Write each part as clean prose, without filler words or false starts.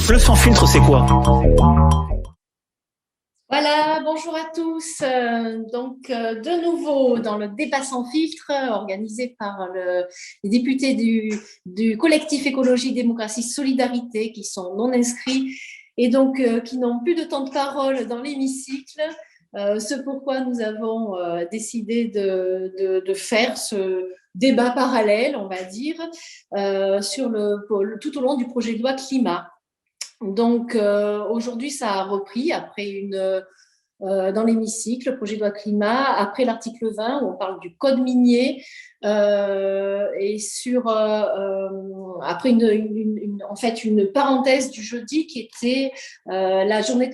Le sans filtre, c'est quoi? Voilà, bonjour à tous. De nouveau dans le débat sans filtre organisé par les députés du collectif Écologie, Démocratie, Solidarité qui sont non inscrits et donc qui n'ont plus de temps de parole dans l'hémicycle. Ce pourquoi nous avons décidé de faire ce débat parallèle, on va dire, tout au long du projet de loi climat. Donc aujourd'hui, ça a repris dans l'hémicycle, le projet de loi climat, après l'article 20 où on parle du code minier après en fait une parenthèse du jeudi qui était la journée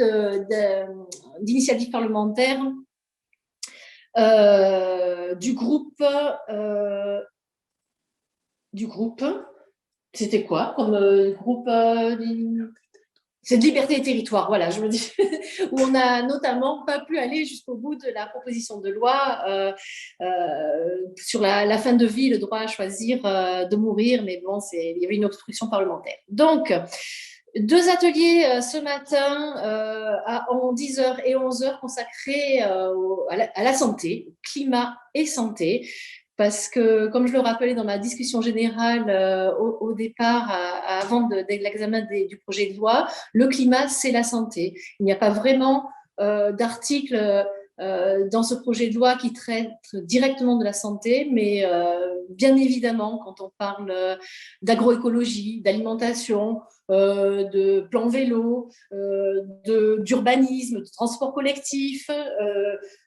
d'initiative parlementaire du groupe. C'était quoi comme groupe c'est de Liberté et Territoire, voilà, je me dis, où on n'a notamment pas pu aller jusqu'au bout de la proposition de loi sur la fin de vie, le droit à choisir de mourir, mais bon, il y avait une obstruction parlementaire. Donc, deux ateliers ce matin en 10h et 11h consacrés à la santé, climat et santé. Parce que, comme je le rappelais dans ma discussion générale au départ, avant de l'examen du projet de loi, le climat, c'est la santé. Il n'y a pas vraiment d'article dans ce projet de loi qui traite directement de la santé, mais bien évidemment, quand on parle d'agroécologie, d'alimentation, de plan vélo, d'urbanisme, de transport collectif,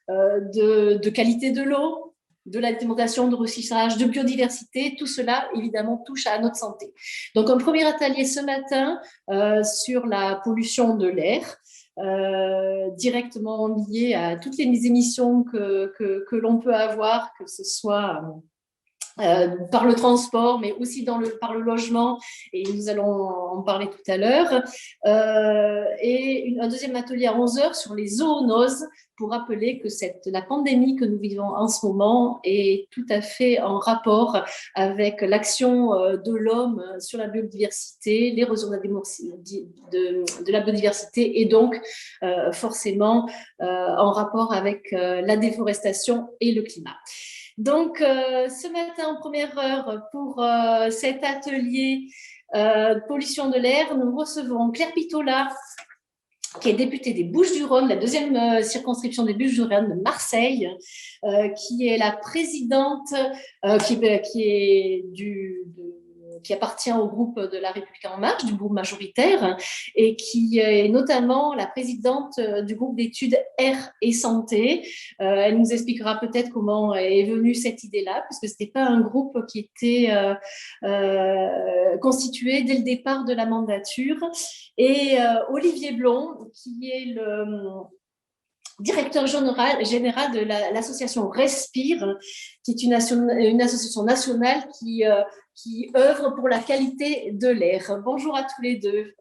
de qualité de l'eau, de l'alimentation, de recyclage, de biodiversité, tout cela, évidemment, touche à notre santé. Donc, un premier atelier ce matin sur la pollution de l'air, directement lié à toutes les émissions que l'on peut avoir, que ce soit par le transport, mais aussi par le logement, et nous allons en parler tout à l'heure. Et un deuxième atelier à 11h sur les zoonoses, pour rappeler que la pandémie que nous vivons en ce moment est tout à fait en rapport avec l'action de l'homme sur la biodiversité, l'érosion de la biodiversité, et donc forcément en rapport avec la déforestation et le climat. Donc, ce matin, en première heure, pour cet atelier pollution de l'air, nous recevons Claire Pitola, qui est députée des Bouches-du-Rhône, la deuxième circonscription des Bouches-du-Rhône de Marseille, qui est la présidente, qui appartient au groupe de La République En Marche, du groupe majoritaire, et qui est notamment la présidente du groupe d'études Air et Santé. Elle nous expliquera peut-être comment est venue cette idée-là, puisque ce n'était pas un groupe qui était constitué dès le départ de la mandature. Et Olivier Blond, qui est le directeur général de l'association Respire, qui est une association nationale qui œuvre pour la qualité de l'air. Bonjour à tous les deux.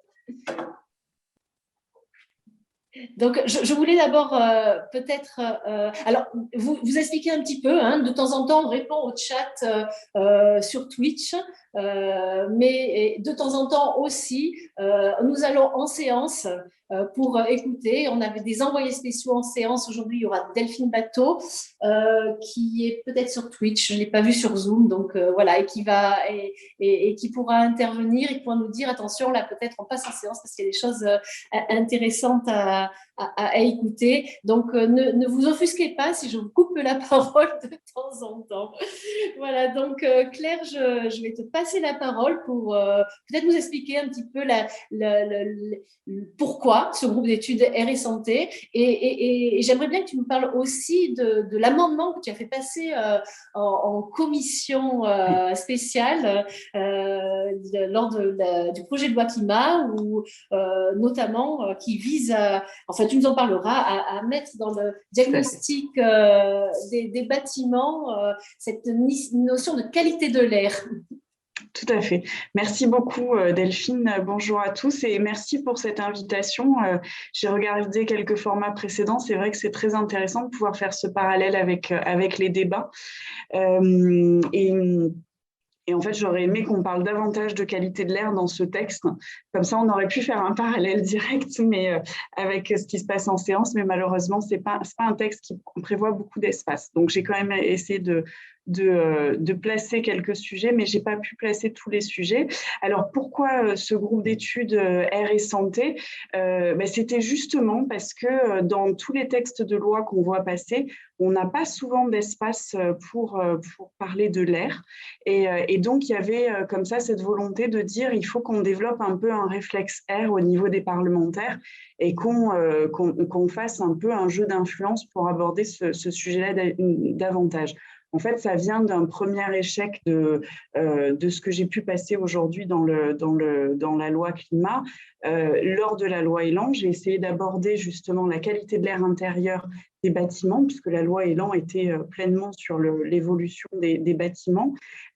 Donc, je voulais d'abord peut-être… alors, vous expliquer un petit peu. De temps en temps, on répond au chat sur Twitch, mais de temps en temps aussi, nous allons en séance pour écouter. On avait des envoyés spéciaux en séance. Aujourd'hui, il y aura Delphine Bateau qui est peut-être sur Twitch. Je ne l'ai pas vu sur Zoom. Donc, voilà, et qui pourra intervenir et qui pourra nous dire, attention, là, peut-être on passe en séance parce qu'il y a des choses intéressantes à écouter. Donc, ne vous offusquez pas si je vous coupe la parole de temps en temps. Voilà, donc Claire, je vais te passer la parole pour peut-être nous expliquer un petit peu pourquoi ce groupe d'études Air et Santé. Et j'aimerais bien que tu nous parles aussi de l'amendement que tu as fait passer en commission spéciale lors du projet de loi climat, notamment qui vise à… Enfin, tu nous en parleras, à mettre dans le diagnostic des bâtiments cette notion de qualité de l'air. Tout à fait. Merci beaucoup, Delphine. Bonjour à tous et merci pour cette invitation. J'ai regardé quelques formats précédents. C'est vrai que c'est très intéressant de pouvoir faire ce parallèle avec les débats. Et en fait, j'aurais aimé qu'on parle davantage de qualité de l'air dans ce texte. Comme ça, on aurait pu faire un parallèle direct avec ce qui se passe en séance, mais malheureusement, ce n'est pas un texte qui prévoit beaucoup d'espace. Donc, j'ai quand même essayé de placer quelques sujets, mais je n'ai pas pu placer tous les sujets. Alors, pourquoi ce groupe d'études air et santé? C'était justement parce que dans tous les textes de loi qu'on voit passer, on n'a pas souvent d'espace pour parler de l'air. Et donc, il y avait comme ça cette volonté de dire il faut qu'on développe un peu un réflexe air au niveau des parlementaires et qu'on fasse un peu un jeu d'influence pour aborder ce sujet-là davantage. En fait, ça vient d'un premier échec de ce que j'ai pu passer aujourd'hui dans la loi climat. Lors de la loi Elan, j'ai essayé d'aborder justement la qualité de l'air intérieur des bâtiments, puisque la loi Elan était pleinement sur l'évolution des bâtiments.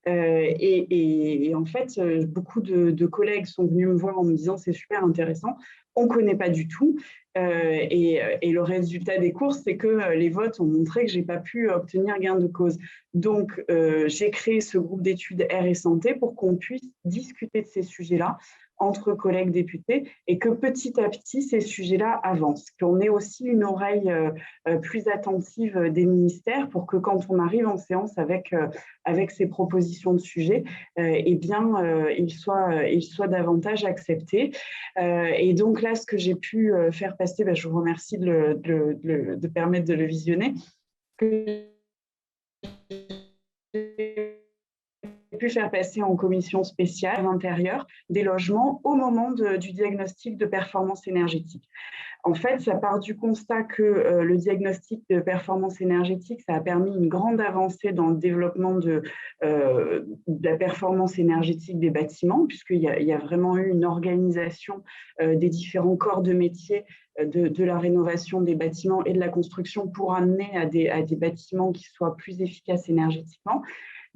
Et en fait, beaucoup de collègues sont venus me voir en me disant c'est super intéressant, on ne connaît pas du tout. Et le résultat des courses, c'est que les votes ont montré que je n'ai pas pu obtenir gain de cause. Donc, j'ai créé ce groupe d'études air et santé pour qu'on puisse discuter de ces sujets-là entre collègues députés et que petit à petit, ces sujets-là avancent, qu'on ait aussi une oreille plus attentive des ministères pour que quand on arrive en séance avec ces propositions de sujets, ils soient davantage acceptés. Et donc là, ce que j'ai pu faire passer, je vous remercie de permettre de le visionner. Pu faire passer en commission spéciale intérieure des logements au moment du diagnostic de performance énergétique. En fait, ça part du constat que le diagnostic de performance énergétique, ça a permis une grande avancée dans le développement de la performance énergétique des bâtiments, puisqu'il y a vraiment eu une organisation des différents corps de métier de la rénovation des bâtiments et de la construction pour amener à des bâtiments qui soient plus efficaces énergétiquement.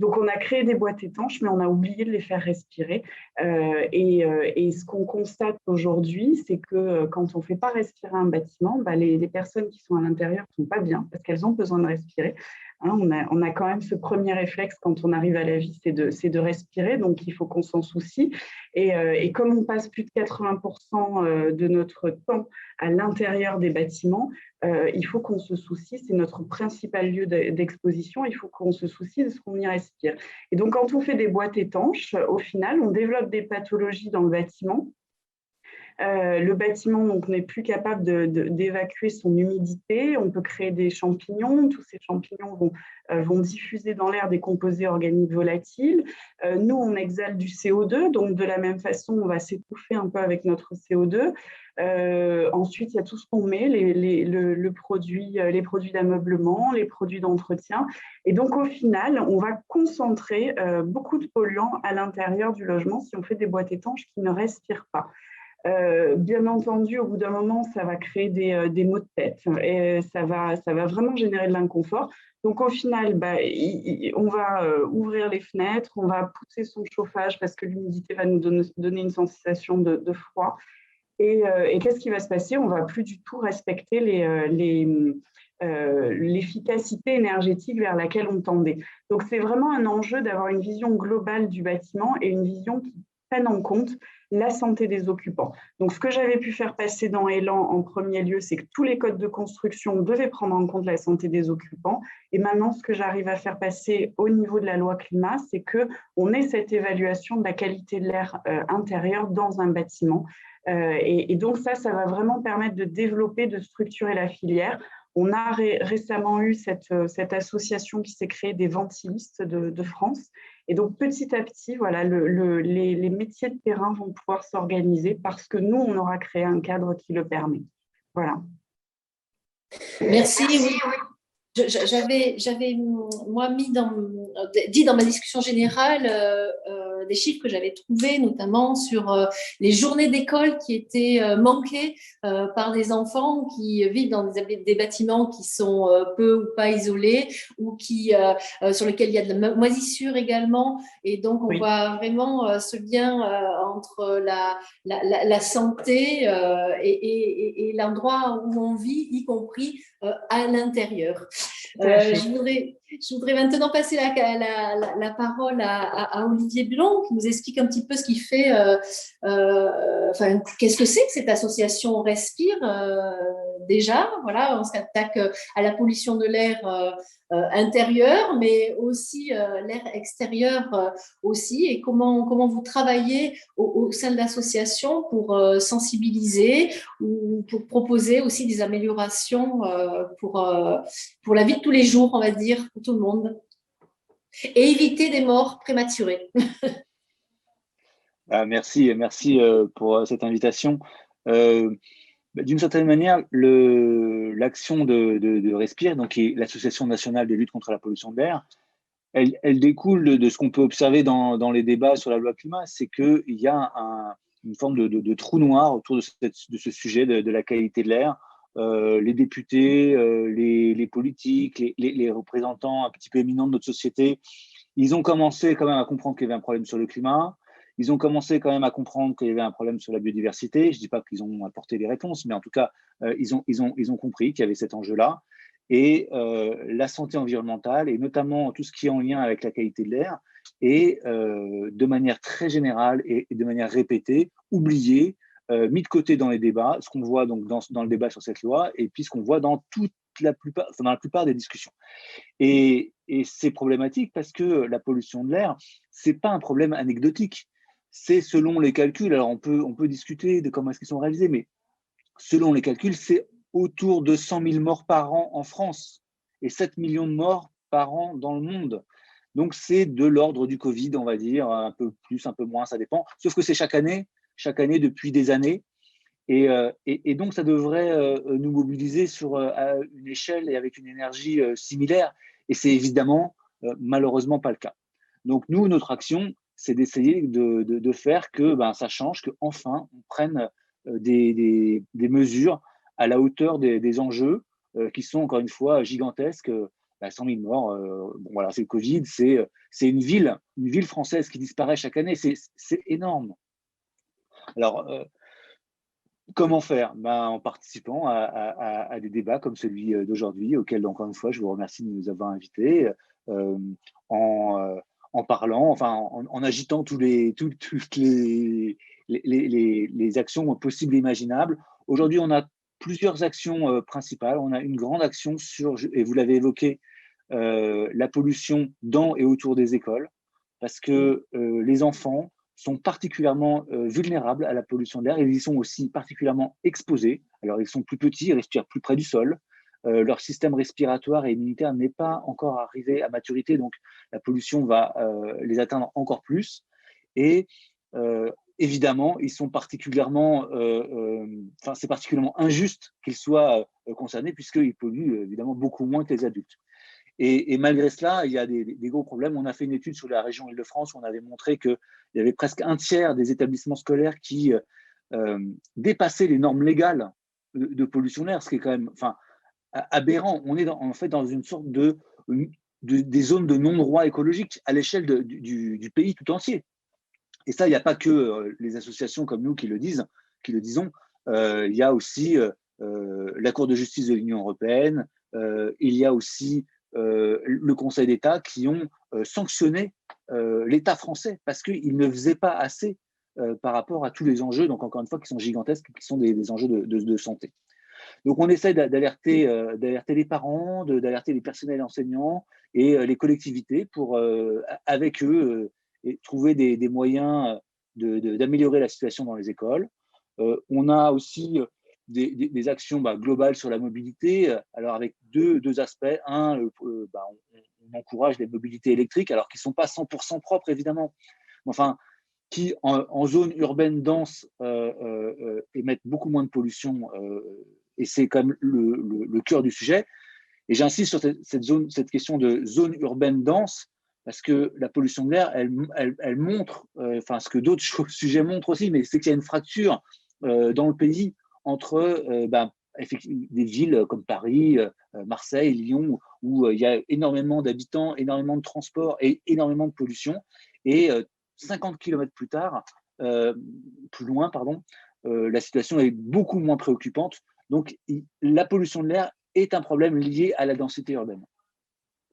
Donc, on a créé des boîtes étanches, mais on a oublié de les faire respirer. Et ce qu'on constate aujourd'hui, c'est que quand on ne fait pas respirer un bâtiment, les personnes qui sont à l'intérieur ne sont pas bien parce qu'elles ont besoin de respirer. Hein, on a quand même ce premier réflexe quand on arrive à la vie, c'est de respirer. Donc, il faut qu'on s'en soucie. Et comme on passe plus de 80% de notre temps à l'intérieur des bâtiments, il faut qu'on se soucie, c'est notre principal lieu d'exposition, il faut qu'on se soucie de ce qu'on y respire. Et donc, quand on fait des boîtes étanches, au final, on développe des pathologies dans le bâtiment. Le bâtiment donc, n'est plus capable d'évacuer son humidité. On peut créer des champignons. Tous ces champignons vont diffuser dans l'air des composés organiques volatiles. Nous, on exhale du CO2. Donc, de la même façon, on va s'étouffer un peu avec notre CO2. Ensuite, il y a tout ce qu'on met, les produits d'ameublement, les produits d'entretien. Et donc, au final, on va concentrer beaucoup de polluants à l'intérieur du logement si on fait des boîtes étanches qui ne respirent pas. Bien entendu, au bout d'un moment, ça va créer des maux de tête et ça va vraiment générer de l'inconfort. Donc, au final, on va ouvrir les fenêtres, on va pousser son chauffage parce que l'humidité va nous donner une sensation de froid. Et qu'est-ce qui va se passer? On ne va plus du tout respecter l'efficacité énergétique vers laquelle on tendait. Donc, c'est vraiment un enjeu d'avoir une vision globale du bâtiment et une vision qui prenne en compte la santé des occupants. Donc, ce que j'avais pu faire passer dans Elan en premier lieu, c'est que tous les codes de construction devaient prendre en compte la santé des occupants. Et maintenant, ce que j'arrive à faire passer au niveau de la loi climat, c'est qu'on ait cette évaluation de la qualité de l'air intérieur dans un bâtiment. Et donc, ça va vraiment permettre de développer, de structurer la filière. On a récemment eu cette association qui s'est créée des ventilistes de France. Et donc, petit à petit, voilà, les métiers de terrain vont pouvoir s'organiser parce que nous, on aura créé un cadre qui le permet. Voilà. Merci. Oui. J'avais moi dit dans ma discussion générale des chiffres que j'avais trouvés, notamment sur les journées d'école qui étaient manquées par des enfants qui vivent dans des bâtiments qui sont peu ou pas isolés ou sur lesquels il y a de la moisissure également. Et donc, on voit vraiment ce lien entre la santé et l'endroit où on vit, y compris à l'intérieur. Je Je voudrais maintenant passer la parole à Olivier Blanc, qui nous explique un petit peu ce qu'il fait, enfin, qu'est-ce que c'est que cette association Respire déjà. Voilà, on s'attaque à la pollution de l'air intérieur, mais aussi l'air extérieur aussi, et comment vous travaillez au sein de l'association pour sensibiliser ou pour proposer aussi des améliorations pour la vie de tous les jours, on va dire, pour tout le monde, et éviter des morts prématurées. Merci pour cette invitation. D'une certaine manière, l'action de Respire, donc qui est l'Association nationale de lutte contre la pollution de l'air, elle découle de ce qu'on peut observer dans les débats sur la loi climat, c'est qu'il y a une forme de trou noir autour de ce sujet de la qualité de l'air. Les députés, les politiques, les représentants un petit peu éminents de notre société, ils ont commencé quand même à comprendre qu'il y avait un problème sur le climat. Ils ont commencé quand même à comprendre qu'il y avait un problème sur la biodiversité. Je ne dis pas qu'ils ont apporté des réponses, mais en tout cas, ils ont compris qu'il y avait cet enjeu-là. Et la santé environnementale, et notamment tout ce qui est en lien avec la qualité de l'air, est de manière très générale et de manière répétée, oubliée, mis de côté dans les débats, ce qu'on voit donc dans le débat sur cette loi, et puis ce qu'on voit dans dans la plupart des discussions. Et c'est problématique parce que la pollution de l'air, ce n'est pas un problème anecdotique. C'est selon les calculs, alors on peut discuter de comment est-ce qu'ils sont réalisés, mais selon les calculs, c'est autour de 100 000 morts par an en France et 7 millions de morts par an dans le monde. Donc c'est de l'ordre du Covid, on va dire, un peu plus, un peu moins, ça dépend. Sauf que c'est chaque année depuis des années. Et donc, ça devrait nous mobiliser sur une échelle et avec une énergie similaire. Et c'est évidemment, malheureusement, pas le cas. Donc, nous, notre action, c'est d'essayer de faire que ça change, qu'enfin, on prenne des mesures à la hauteur des enjeux qui sont, encore une fois, gigantesques. 100 000 morts, bon, voilà, c'est le Covid, c'est une ville française qui disparaît chaque année. C'est énorme. Alors, comment faire? En participant à des débats comme celui d'aujourd'hui, auquel, encore une fois, je vous remercie de nous avoir invités, en parlant, enfin, en agitant toutes les actions possibles et imaginables. Aujourd'hui, on a plusieurs actions principales. On a une grande action sur, et vous l'avez évoqué, la pollution dans et autour des écoles, parce que les enfants sont particulièrement vulnérables à la pollution de l'air. Ils y sont aussi particulièrement exposés. Alors, ils sont plus petits, ils respirent plus près du sol. Leur système respiratoire et immunitaire n'est pas encore arrivé à maturité, donc la pollution va les atteindre encore plus. Et évidemment, ils sont particulièrement, c'est particulièrement injuste qu'ils soient concernés, puisqu'ils polluent évidemment beaucoup moins que les adultes. Et malgré cela, il y a des gros problèmes. On a fait une étude sur la région Île-de-France où on avait montré qu'il y avait presque un tiers des établissements scolaires qui dépassaient les normes légales de pollution de l'air, ce qui est quand même aberrant. On est en fait dans une sorte des zones de non-droit écologique à l'échelle du pays tout entier. Et ça, il n'y a pas que les associations comme nous qui le disons. Il y a aussi la Cour de justice de l'Union européenne, il y a aussi le Conseil d'État qui ont sanctionné l'État français parce qu'il ne faisait pas assez par rapport à tous les enjeux, donc encore une fois, qui sont gigantesques, qui sont des enjeux de santé. Donc on essaie d'alerter les parents, d'alerter les personnels enseignants et les collectivités pour, avec eux, trouver des moyens d'améliorer la situation dans les écoles. On a aussi des actions globales sur la mobilité, alors avec deux aspects. Un, on encourage les mobilités électriques, alors qui ne sont pas 100% propres, évidemment, enfin, qui, en zone urbaine dense, émettent beaucoup moins de pollution, et c'est quand même le cœur du sujet. Et j'insiste sur cette question de zone urbaine dense, parce que la pollution de l'air, elle montre, ce que d'autres sujets montrent aussi, mais c'est qu'il y a une fracture dans le pays entre des villes comme Paris, Marseille, Lyon, où il y a énormément d'habitants, énormément de transports et énormément de pollution. Et 50 km plus loin, la situation est beaucoup moins préoccupante. Donc, la pollution de l'air est un problème lié à la densité urbaine.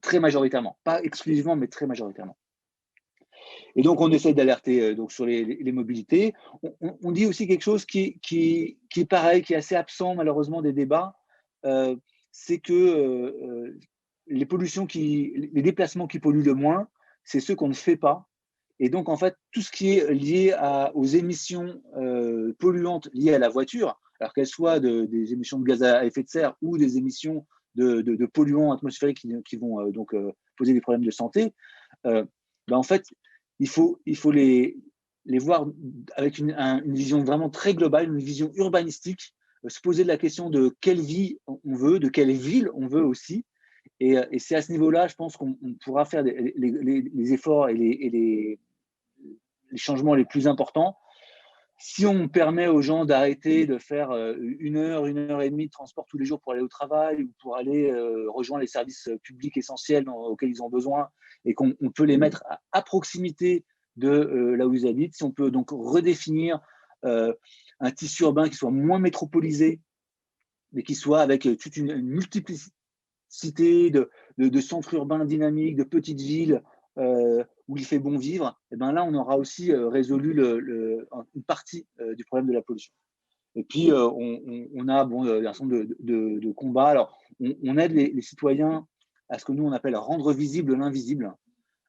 très majoritairement. Pas exclusivement, mais très majoritairement. Et donc, on essaie d'alerter donc, sur les mobilités. On dit aussi quelque chose qui est pareil, qui est assez absent malheureusement des débats, c'est que les déplacements qui polluent le moins, c'est ceux qu'on ne fait pas. Et donc, en fait, tout ce qui est lié aux émissions polluantes liées à la voiture, alors qu'elles soient des émissions de gaz à effet de serre ou des émissions de polluants atmosphériques qui vont donc poser des problèmes de santé, en fait, il faut les voir avec une vision vraiment très globale, une vision urbanistique, se poser la question de quelle vie on veut, de quelle ville on veut aussi. Et c'est à ce niveau-là, je pense qu'on pourra faire les efforts et les changements les plus importants. Si on permet aux gens d'arrêter de faire 1 heure et demie de transport tous les jours pour aller au travail ou pour aller rejoindre les services publics essentiels auxquels ils ont besoin et qu'on peut les mettre à proximité de là où ils habitent, si on peut donc redéfinir un tissu urbain qui soit moins métropolisé, mais qui soit avec toute une multiplicité de centres urbains dynamiques, de petites villes où il fait bon vivre, et ben là, on aura aussi résolu une partie du problème de la pollution. Et puis, on a un certain nombre de combats. Alors, on aide les citoyens à ce que nous, on appelle rendre visible l'invisible,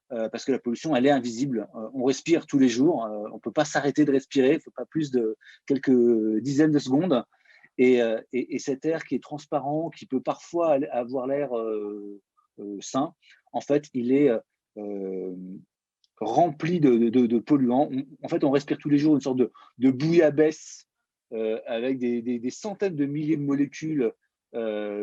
parce que la pollution, elle est invisible. On respire tous les jours. On ne peut pas s'arrêter de respirer. Il ne faut pas plus de quelques dizaines de secondes. Et cet air qui est transparent, qui peut parfois avoir l'air sain, en fait, il est rempli de polluants. En fait, on respire tous les jours une sorte de bouillabaisse avec des centaines de milliers de molécules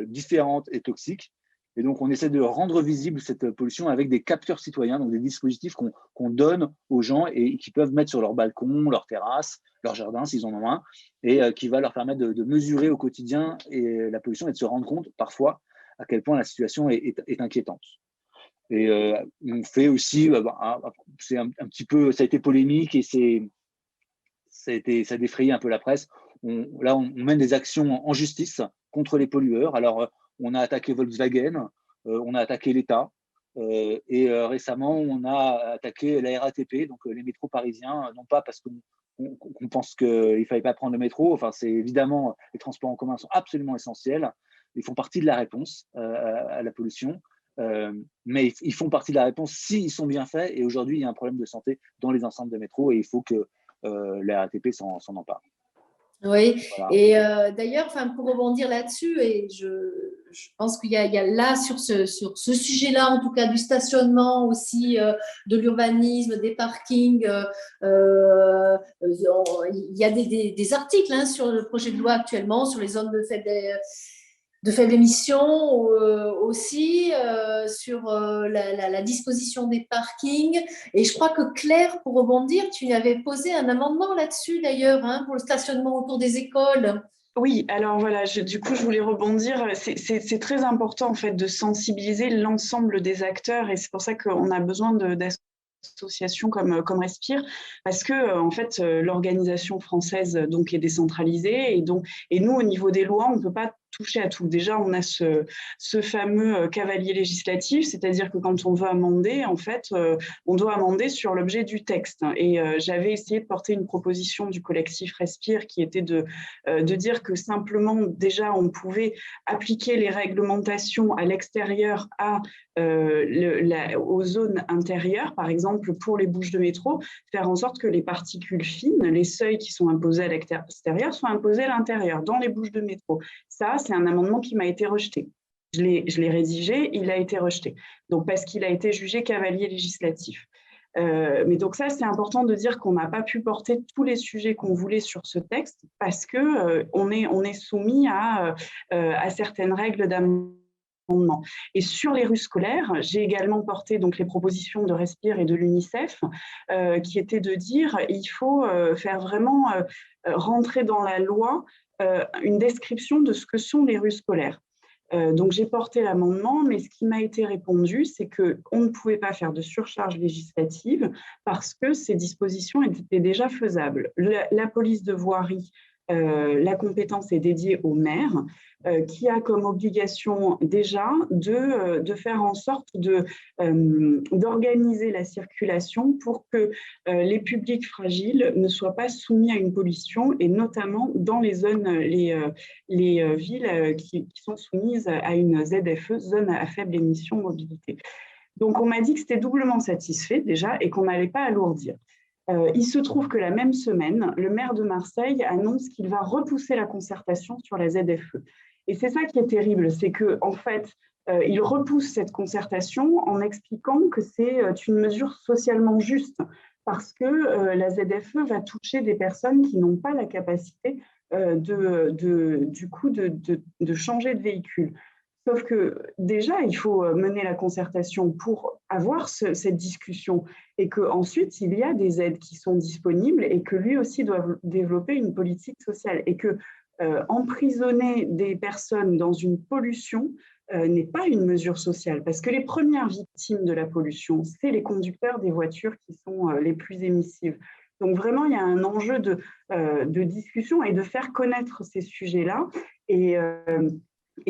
différentes et toxiques. Et donc, on essaie de rendre visible cette pollution avec des capteurs citoyens, donc des dispositifs qu'on donne aux gens et qui peuvent mettre sur leur balcon, leur terrasse, leur jardin, s'ils en ont un, et qui va leur permettre de mesurer au quotidien et la pollution et de se rendre compte parfois à quel point la situation est inquiétante. Et on fait aussi, c'est un petit peu, ça a été polémique et ça a défrayé un peu la presse. On mène des actions en justice contre les pollueurs. Alors, on a attaqué Volkswagen, on a attaqué l'État, et récemment, on a attaqué la RATP, donc les métros parisiens, non pas parce qu'on pense qu'il ne fallait pas prendre le métro. Enfin, c'est évidemment, les transports en commun sont absolument essentiels. Ils font partie de la réponse à la pollution. Mais ils font partie de la réponse s'ils sont bien faits. Et aujourd'hui, il y a un problème de santé dans les enceintes de métro et il faut que la RATP s'en empare. Oui, Voilà. et d'ailleurs, pour rebondir là-dessus, et je pense qu'il y a là, sur ce sujet-là, en tout cas du stationnement aussi, de l'urbanisme, des parkings, il y a des articles sur le projet de loi actuellement, sur les zones de faible émission aussi, sur la disposition des parkings. Et je crois que Claire, pour rebondir, tu avais posé un amendement là-dessus d'ailleurs, pour le stationnement autour des écoles. Oui, alors voilà, du coup, je voulais rebondir. C'est très important en fait de sensibiliser l'ensemble des acteurs et c'est pour ça qu'on a besoin d'associations comme Respire, parce que en fait l'organisation française donc est décentralisée et nous au niveau des lois on ne peut pas toucher à tout. Déjà on a ce fameux cavalier législatif, c'est-à-dire que quand on veut amender en fait on doit amender sur l'objet du texte et j'avais essayé de porter une proposition du collectif Respire qui était de dire que simplement déjà on pouvait appliquer les réglementations à l'extérieur aux zones intérieures, par exemple pour les bouches de métro, faire en sorte que les particules fines, les seuils qui sont imposés à l'extérieur, soient imposés à l'intérieur, dans les bouches de métro. Ça, c'est un amendement qui m'a été rejeté. Je l'ai rédigé, il a été rejeté. Donc, parce qu'il a été jugé cavalier législatif. Mais donc ça, c'est important de dire qu'on n'a pas pu porter tous les sujets qu'on voulait sur ce texte parce qu'on est soumis à certaines règles d'amendement. Et sur les rues scolaires, j'ai également porté donc les propositions de Respire et de l'UNICEF qui étaient de dire il faut faire vraiment rentrer dans la loi une description de ce que sont les rues scolaires. Donc j'ai porté l'amendement, mais ce qui m'a été répondu, c'est qu'on ne pouvait pas faire de surcharge législative parce que ces dispositions étaient déjà faisables. La police de voirie la compétence est dédiée au maire, qui a comme obligation déjà de faire en sorte d'organiser la circulation pour que les publics fragiles ne soient pas soumis à une pollution, et notamment dans les zones, les villes qui sont soumises à une ZFE, zone à faible émission mobilité. Donc on m'a dit que c'était doublement satisfait déjà et qu'on n'allait pas alourdir. Il se trouve que la même semaine, le maire de Marseille annonce qu'il va repousser la concertation sur la ZFE. Et c'est ça qui est terrible, c'est qu'en fait, il repousse cette concertation en expliquant que c'est une mesure socialement juste, parce que la ZFE va toucher des personnes qui n'ont pas la capacité du coup de changer de véhicule. Sauf que déjà, il faut mener la concertation pour avoir cette discussion, et qu'ensuite, il y a des aides qui sont disponibles et que lui aussi doit développer une politique sociale. Et que emprisonner des personnes dans une pollution n'est pas une mesure sociale, parce que les premières victimes de la pollution, c'est les conducteurs des voitures qui sont les plus émissives. Donc vraiment, il y a un enjeu de discussion et de faire connaître ces sujets-là. Et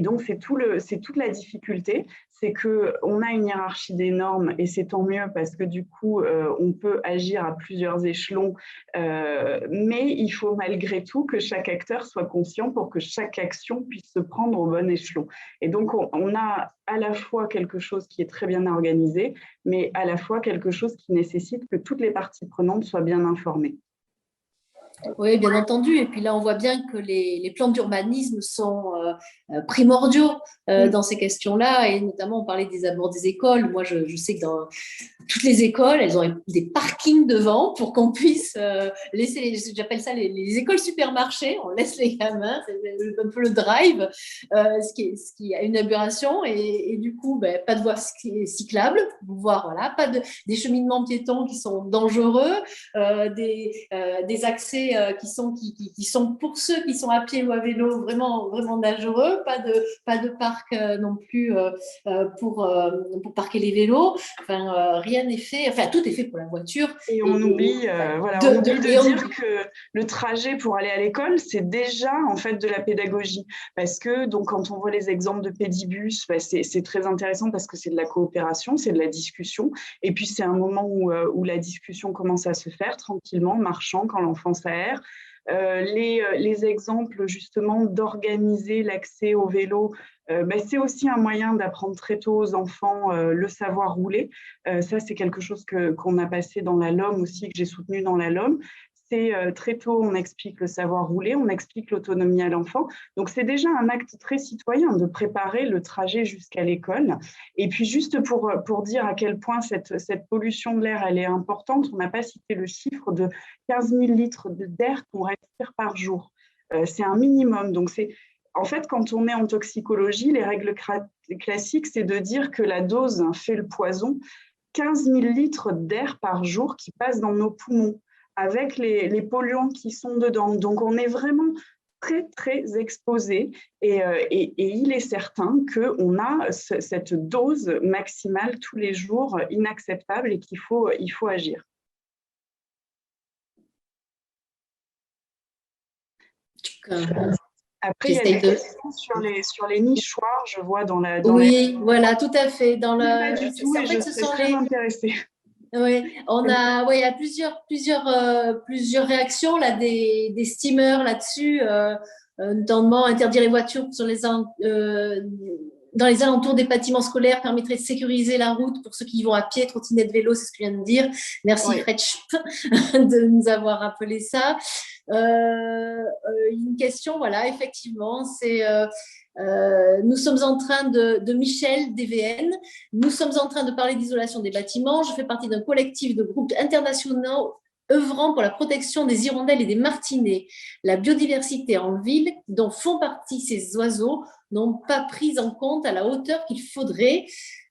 donc, c'est toute la difficulté, c'est qu'on a une hiérarchie des normes, et c'est tant mieux parce que du coup, on peut agir à plusieurs échelons, mais il faut malgré tout que chaque acteur soit conscient pour que chaque action puisse se prendre au bon échelon. Et donc, on a à la fois quelque chose qui est très bien organisé, mais à la fois quelque chose qui nécessite que toutes les parties prenantes soient bien informées. Oui, bien entendu. Et puis là, on voit bien que les plans d'urbanisme sont primordiaux dans ces questions-là. Et notamment, on parlait des abords des écoles. Moi, je sais que dans toutes les écoles, elles ont des parkings devant pour qu'on puisse laisser, j'appelle ça les écoles supermarchés. On laisse les gamins, c'est un peu le drive, ce qui a une aberration. Et du coup, pas de voies cyclables, voire voilà, pas des cheminements piétons qui sont dangereux, des accès qui sont pour ceux qui sont à pied ou à vélo vraiment, vraiment dangereux, pas de parc non plus pour parquer les vélos, enfin rien n'est fait, enfin tout est fait pour la voiture. Et on oublie de dire que le trajet pour aller à l'école, c'est déjà en fait de la pédagogie, parce que donc quand on voit les exemples de pédibus, c'est très intéressant parce que c'est de la coopération, c'est de la discussion, et puis c'est un moment où la discussion commence à se faire tranquillement, marchant, quand l'enfant s'aère. Les exemples justement d'organiser l'accès au vélo, c'est aussi un moyen d'apprendre très tôt aux enfants le savoir rouler. Ça, c'est quelque chose qu'on a passé dans la LOM aussi, que j'ai soutenu dans la LOM. C'est très tôt, on explique le savoir rouler, on explique l'autonomie à l'enfant. Donc, c'est déjà un acte très citoyen de préparer le trajet jusqu'à l'école. Et puis, juste pour dire à quel point cette pollution de l'air, elle est importante, on n'a pas cité le chiffre de 15 000 litres d'air qu'on respire par jour. C'est un minimum. Donc, en fait, quand on est en toxicologie, les règles classiques, c'est de dire que la dose fait le poison. 15 000 litres d'air par jour qui passent dans nos poumons, avec les polluants qui sont dedans. Donc, on est vraiment très, très exposé, et il est certain qu'on a cette dose maximale tous les jours inacceptable et qu'il faut agir. Après, il y a des questions sur les nichoirs, je vois dans la... Voilà, tout à fait. Pas du tout, et je serais très intéressée. Oui, il y a plusieurs réactions là, des steamers là-dessus, notamment interdire les voitures dans les alentours des bâtiments scolaires permettrait de sécuriser la route pour ceux qui y vont à pied, trottinette, vélo, c'est ce que je viens de dire. Merci Fretch de nous avoir rappelé ça. Une question, voilà, effectivement, c'est nous sommes en train de Michel DVN, nous sommes en train de parler d'isolation des bâtiments. Je fais partie d'un collectif de groupes internationaux œuvrant pour la protection des hirondelles et des martinets, la biodiversité en ville dont font partie ces oiseaux n'ont pas prise en compte à la hauteur qu'il faudrait.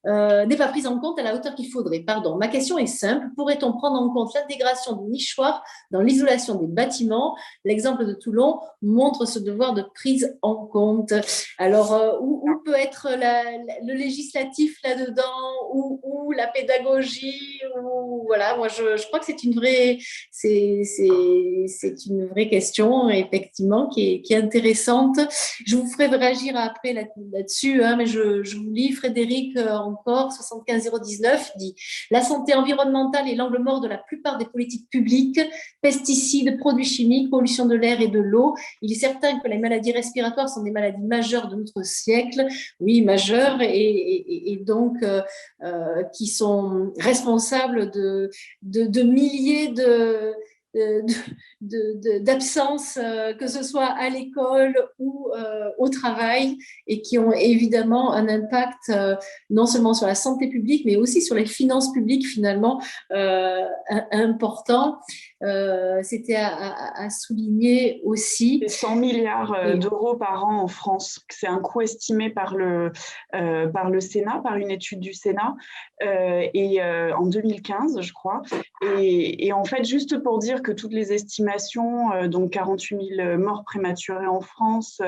N'est pas prise en compte à la hauteur qu'il faudrait. Pardon. Ma question est simple. Pourrait-on prendre en compte l'intégration des nichoirs dans l'isolation des bâtiments? L'exemple de Toulon montre ce devoir de prise en compte. Alors, où peut être le législatif là-dedans, ou la pédagogie, ou voilà. Moi, je crois que c'est une vraie question, effectivement, qui est intéressante. Je vous ferai réagir après là-dessus, hein, mais je vous lis Frédéric encore, 75019, dit « La santé environnementale est l'angle mort de la plupart des politiques publiques, pesticides, produits chimiques, pollution de l'air et de l'eau. Il est certain que les maladies respiratoires sont des maladies majeures de notre siècle, oui, majeures, et donc qui sont responsables de milliers d'absences, que ce soit à l'école ou au travail, et qui ont évidemment un impact non seulement sur la santé publique, mais aussi sur les finances publiques, finalement, important. C'était à souligner aussi. 100 milliards d'euros par an en France. C'est un coût estimé par le Sénat, par une étude du Sénat, en 2015, je crois. Et en fait, juste pour dire que toutes les estimations, donc 48 000 morts prématurées en France,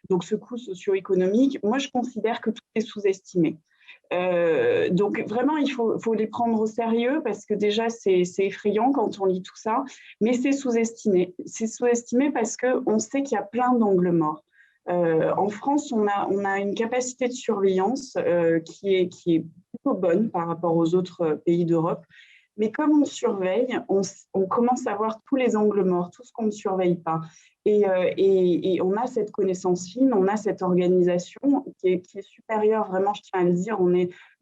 donc ce coût socio-économique, moi, je considère que tout est sous-estimé. Donc vraiment, il faut les prendre au sérieux, parce que déjà, c'est effrayant quand on lit tout ça, mais c'est sous-estimé. C'est sous-estimé parce qu'on sait qu'il y a plein d'angles morts. En France, on a une capacité de surveillance qui est plutôt bonne par rapport aux autres pays d'Europe. Mais comme on surveille, on commence à voir tous les angles morts, tout ce qu'on ne surveille pas. Et on a cette connaissance fine, on a cette organisation qui est supérieure, vraiment, je tiens à le dire.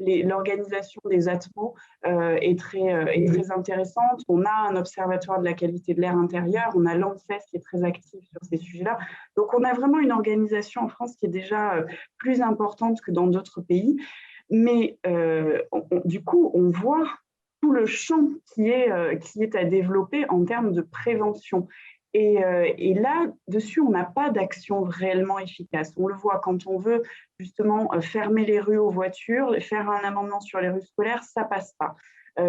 L'organisation des ATMO est très intéressante. On a un observatoire de la qualité de l'air intérieur, on a l'ANSES qui est très actif sur ces sujets-là. Donc, on a vraiment une organisation en France qui est déjà plus importante que dans d'autres pays. Mais du coup, on voit tout le champ qui est à développer en termes de prévention. Et là-dessus, on n'a pas d'action réellement efficace. On le voit quand on veut justement fermer les rues aux voitures, faire un amendement sur les rues scolaires, ça ne passe pas.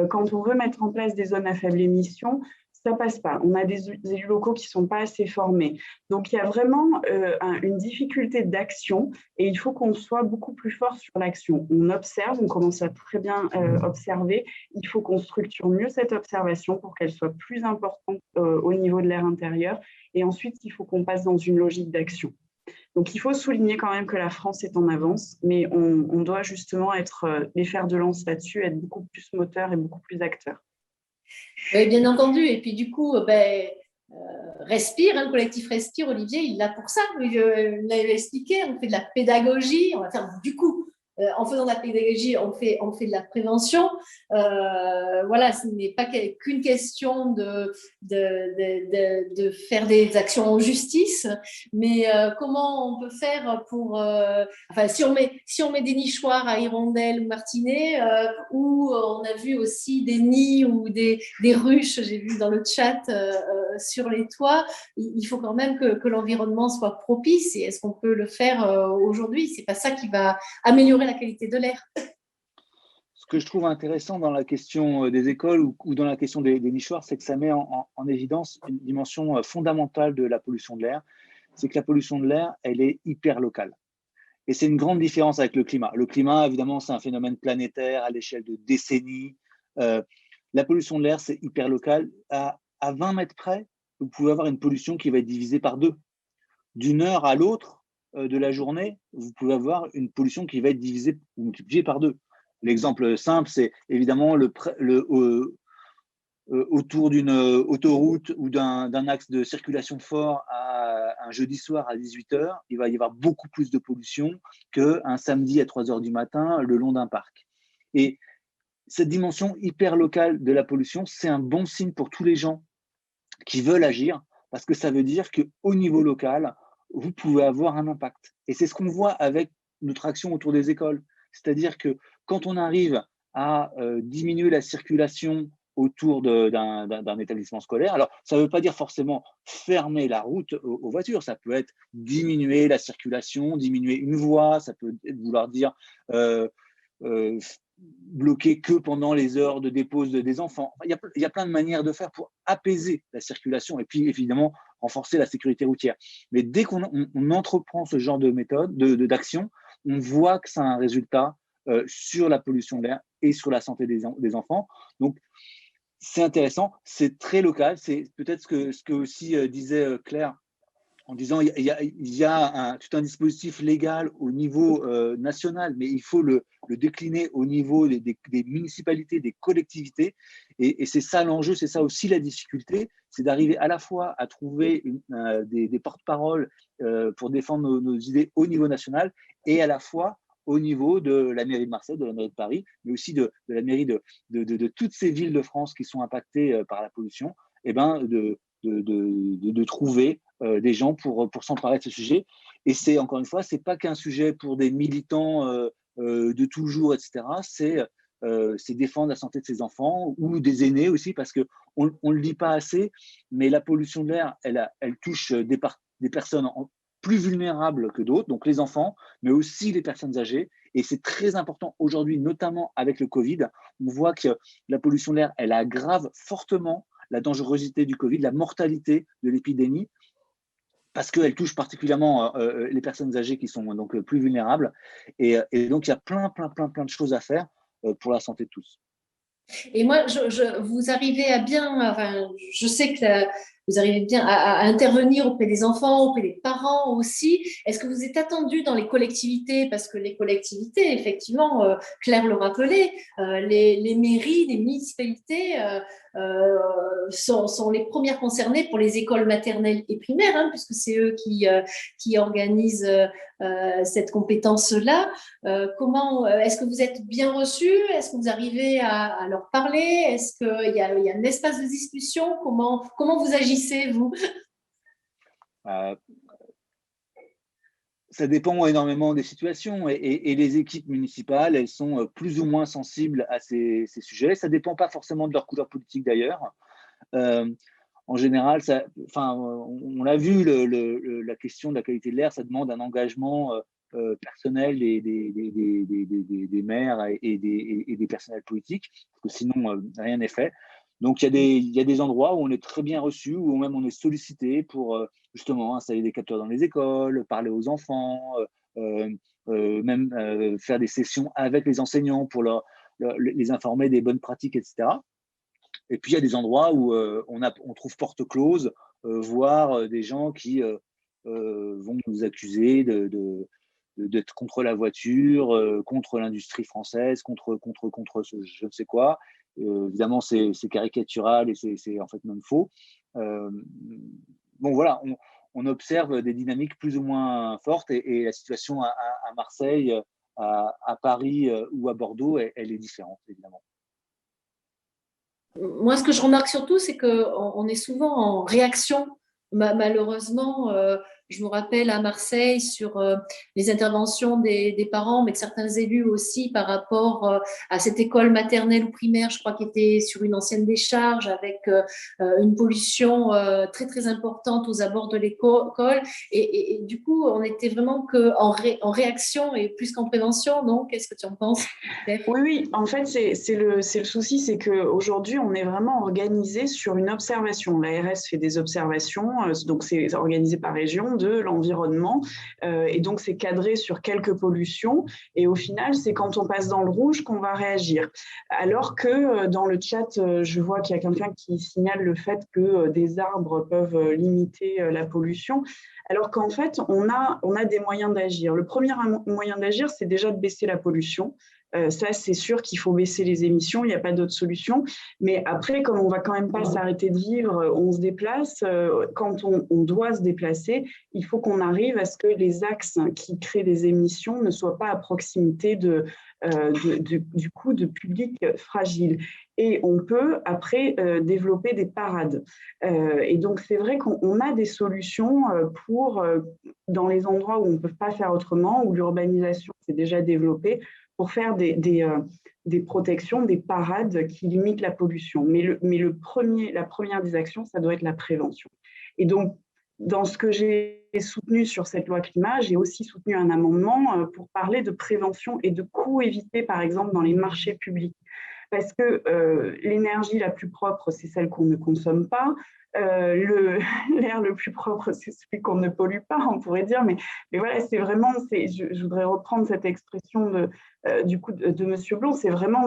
Quand on veut mettre en place des zones à faible émission, ça ne passe pas. On a des élus locaux qui ne sont pas assez formés. Donc, il y a vraiment une difficulté d'action, et il faut qu'on soit beaucoup plus fort sur l'action. On observe, on commence à très bien observer. Il faut qu'on structure mieux cette observation pour qu'elle soit plus importante au niveau de l'air intérieur. Et ensuite, il faut qu'on passe dans une logique d'action. Donc, il faut souligner quand même que la France est en avance, mais on doit justement être les fers de lance là-dessus, être beaucoup plus moteur et beaucoup plus acteur. Oui, bien entendu. Et puis, du coup, Respire, hein, le collectif Respire, Olivier, il est là pour ça. Il l'avait expliqué, on fait de la pédagogie, on va faire du coup. En faisant de la pédagogie, on fait de la prévention. Voilà, ce n'est pas qu'une question de faire des actions en justice, mais comment on peut faire pour… enfin, si on met des nichoirs à Hirondelle ou Martinet, ou on a vu aussi des nids ou des ruches, j'ai vu dans le chat, sur les toits, il faut quand même que l'environnement soit propice. Et est-ce qu'on peut le faire aujourd'hui? C'est pas ça qui va améliorer la qualité de l'air. Ce que je trouve intéressant dans la question des écoles ou dans la question des nichoirs, c'est que ça met en évidence une dimension fondamentale de la pollution de l'air. C'est que la pollution de l'air, elle est hyper locale. Et c'est une grande différence avec le climat. Le climat, évidemment, c'est un phénomène planétaire à l'échelle de décennies. La pollution de l'air, c'est hyper local. À 20 mètres près, vous pouvez avoir une pollution qui va être divisée par 2. D'une heure à l'autre de la journée, vous pouvez avoir une pollution qui va être divisée ou multipliée par 2. L'exemple simple, c'est évidemment autour d'une autoroute ou d'un axe de circulation fort un jeudi soir à 18h, il va y avoir beaucoup plus de pollution qu'un samedi à 3h du matin le long d'un parc. Et cette dimension hyper locale de la pollution, c'est un bon signe pour tous les gens qui veulent agir, parce que ça veut dire qu'au niveau local, vous pouvez avoir un impact. Et c'est ce qu'on voit avec notre action autour des écoles. C'est-à-dire que quand on arrive à diminuer la circulation autour d'un établissement scolaire. Alors, ça ne veut pas dire forcément fermer la route aux voitures, ça peut être diminuer la circulation, diminuer une voie, ça peut vouloir dire bloquer que pendant les heures de dépose des enfants. Il y a plein de manières de faire pour apaiser la circulation et puis évidemment renforcer la sécurité routière. Mais dès qu'on entreprend ce genre de méthode, d'action, on voit que ça a un résultat sur la pollution de l'air et sur la santé des enfants. Donc, c'est intéressant, c'est très local, c'est peut-être ce que aussi disait Claire, en disant il y a tout un dispositif légal au niveau national, mais il faut le décliner au niveau des municipalités, des collectivités. Et c'est ça l'enjeu, c'est ça aussi la difficulté, c'est d'arriver à la fois à trouver des porte-paroles pour défendre nos idées au niveau national et à la fois au niveau de la mairie de Marseille, de la mairie de Paris, mais aussi de la mairie de toutes ces villes de France qui sont impactées par la pollution, et ben de trouver des gens pour s'emparer de ce sujet. Et c'est, encore une fois, c'est pas qu'un sujet pour des militants de toujours, etc. C'est défendre la santé de ses enfants ou des aînés aussi, parce qu'on ne le dit pas assez, mais la pollution de l'air, elle touche des personnes plus vulnérables que d'autres, donc les enfants, mais aussi les personnes âgées. Et c'est très important aujourd'hui, notamment avec le Covid. On voit que la pollution de l'air, elle aggrave fortement la dangerosité du Covid, la mortalité de l'épidémie, parce qu'elle touche particulièrement les personnes âgées qui sont donc plus vulnérables. Et donc, il y a plein de choses à faire pour la santé de tous. Et moi, vous arrivez à bien, enfin, je sais que vous arrivez bien à intervenir auprès des enfants, auprès des parents aussi. Est-ce que vous êtes attendu dans les collectivités? Parce que les collectivités, effectivement, Claire le rappelait, les mairies, les municipalités sont les premières concernées pour les écoles maternelles et primaires, hein, puisque c'est eux qui organisent cette compétence-là. Comment est-ce que vous êtes bien reçus? Est-ce que vous arrivez à leur parler? Est-ce qu'il y a un espace de discussion? Comment vous agissez, vous? Ça dépend énormément des situations et les équipes municipales, elles sont plus ou moins sensibles à ces sujets. Ça ne dépend pas forcément de leur couleur politique d'ailleurs. En général, on l'a vu, la question de la qualité de l'air, ça demande un engagement personnel des maires et des personnels politiques, parce que sinon, rien n'est fait. Donc, il y a des endroits où on est très bien reçu, où même on est sollicité pour justement installer des capteurs dans les écoles, parler aux enfants, même faire des sessions avec les enseignants pour les informer des bonnes pratiques, etc. Et puis, il y a des endroits où on trouve porte close, voire des gens qui vont nous accuser d'être contre la voiture, contre l'industrie française, contre je ne sais quoi. Évidemment, c'est caricatural et c'est en fait même faux. Bon, voilà, on observe des dynamiques plus ou moins fortes et la situation à Marseille, à Paris ou à Bordeaux, elle est différente, évidemment. Moi, ce que je remarque surtout, c'est qu'on est souvent en réaction. Malheureusement, je me rappelle à Marseille sur les interventions des parents, mais de certains élus aussi par rapport à cette école maternelle ou primaire, je crois qu'elle était sur une ancienne décharge avec une pollution très, très importante aux abords de l'école. Et du coup, on était vraiment en réaction et plus qu'en prévention, non? Qu'est-ce que tu en penses, Claire? Oui, en fait, c'est le souci, c'est qu'aujourd'hui, on est vraiment organisé sur une observation. L'ARS fait des observations, donc c'est organisé par région de l'environnement, et donc c'est cadré sur quelques pollutions, et au final, c'est quand on passe dans le rouge qu'on va réagir. Alors que dans le chat, je vois qu'il y a quelqu'un qui signale le fait que des arbres peuvent limiter la pollution, alors qu'en fait, on a des moyens d'agir. Le premier moyen d'agir, c'est déjà de baisser la pollution. Ça, c'est sûr qu'il faut baisser les émissions, il n'y a pas d'autre solution. Mais après, comme on ne va quand même pas s'arrêter de vivre, on se déplace. Quand on doit se déplacer, il faut qu'on arrive à ce que les axes qui créent des émissions ne soient pas à proximité du coup de public fragile. Et on peut après développer des parades. Et donc, c'est vrai qu'on a des solutions pour, dans les endroits où on ne peut pas faire autrement, où l'urbanisation s'est déjà développée, pour faire des protections, des parades qui limitent la pollution. Mais la première des actions, ça doit être la prévention. Et donc, dans ce que j'ai soutenu sur cette loi climat, j'ai aussi soutenu un amendement pour parler de prévention et de coûts évités, par exemple, dans les marchés publics. Parce que l'énergie la plus propre, c'est celle qu'on ne consomme pas. L'air le plus propre, c'est celui qu'on ne pollue pas, on pourrait dire. Mais voilà, c'est vraiment, je voudrais reprendre cette expression de M. Blon, c'est vraiment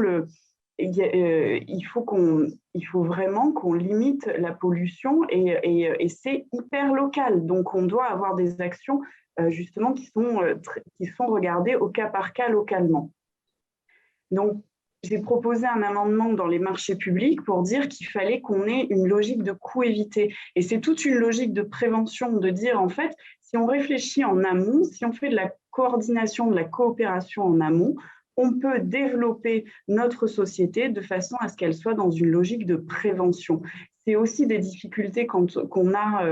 il faut vraiment qu'on limite la pollution et c'est hyper local. Donc, on doit avoir des actions justement qui sont regardées au cas par cas localement. Donc, j'ai proposé un amendement dans les marchés publics pour dire qu'il fallait qu'on ait une logique de coût évité. Et c'est toute une logique de prévention, de dire en fait, si on réfléchit en amont, si on fait de la coordination, de la coopération en amont, on peut développer notre société de façon à ce qu'elle soit dans une logique de prévention. C'est aussi des difficultés qu'on a,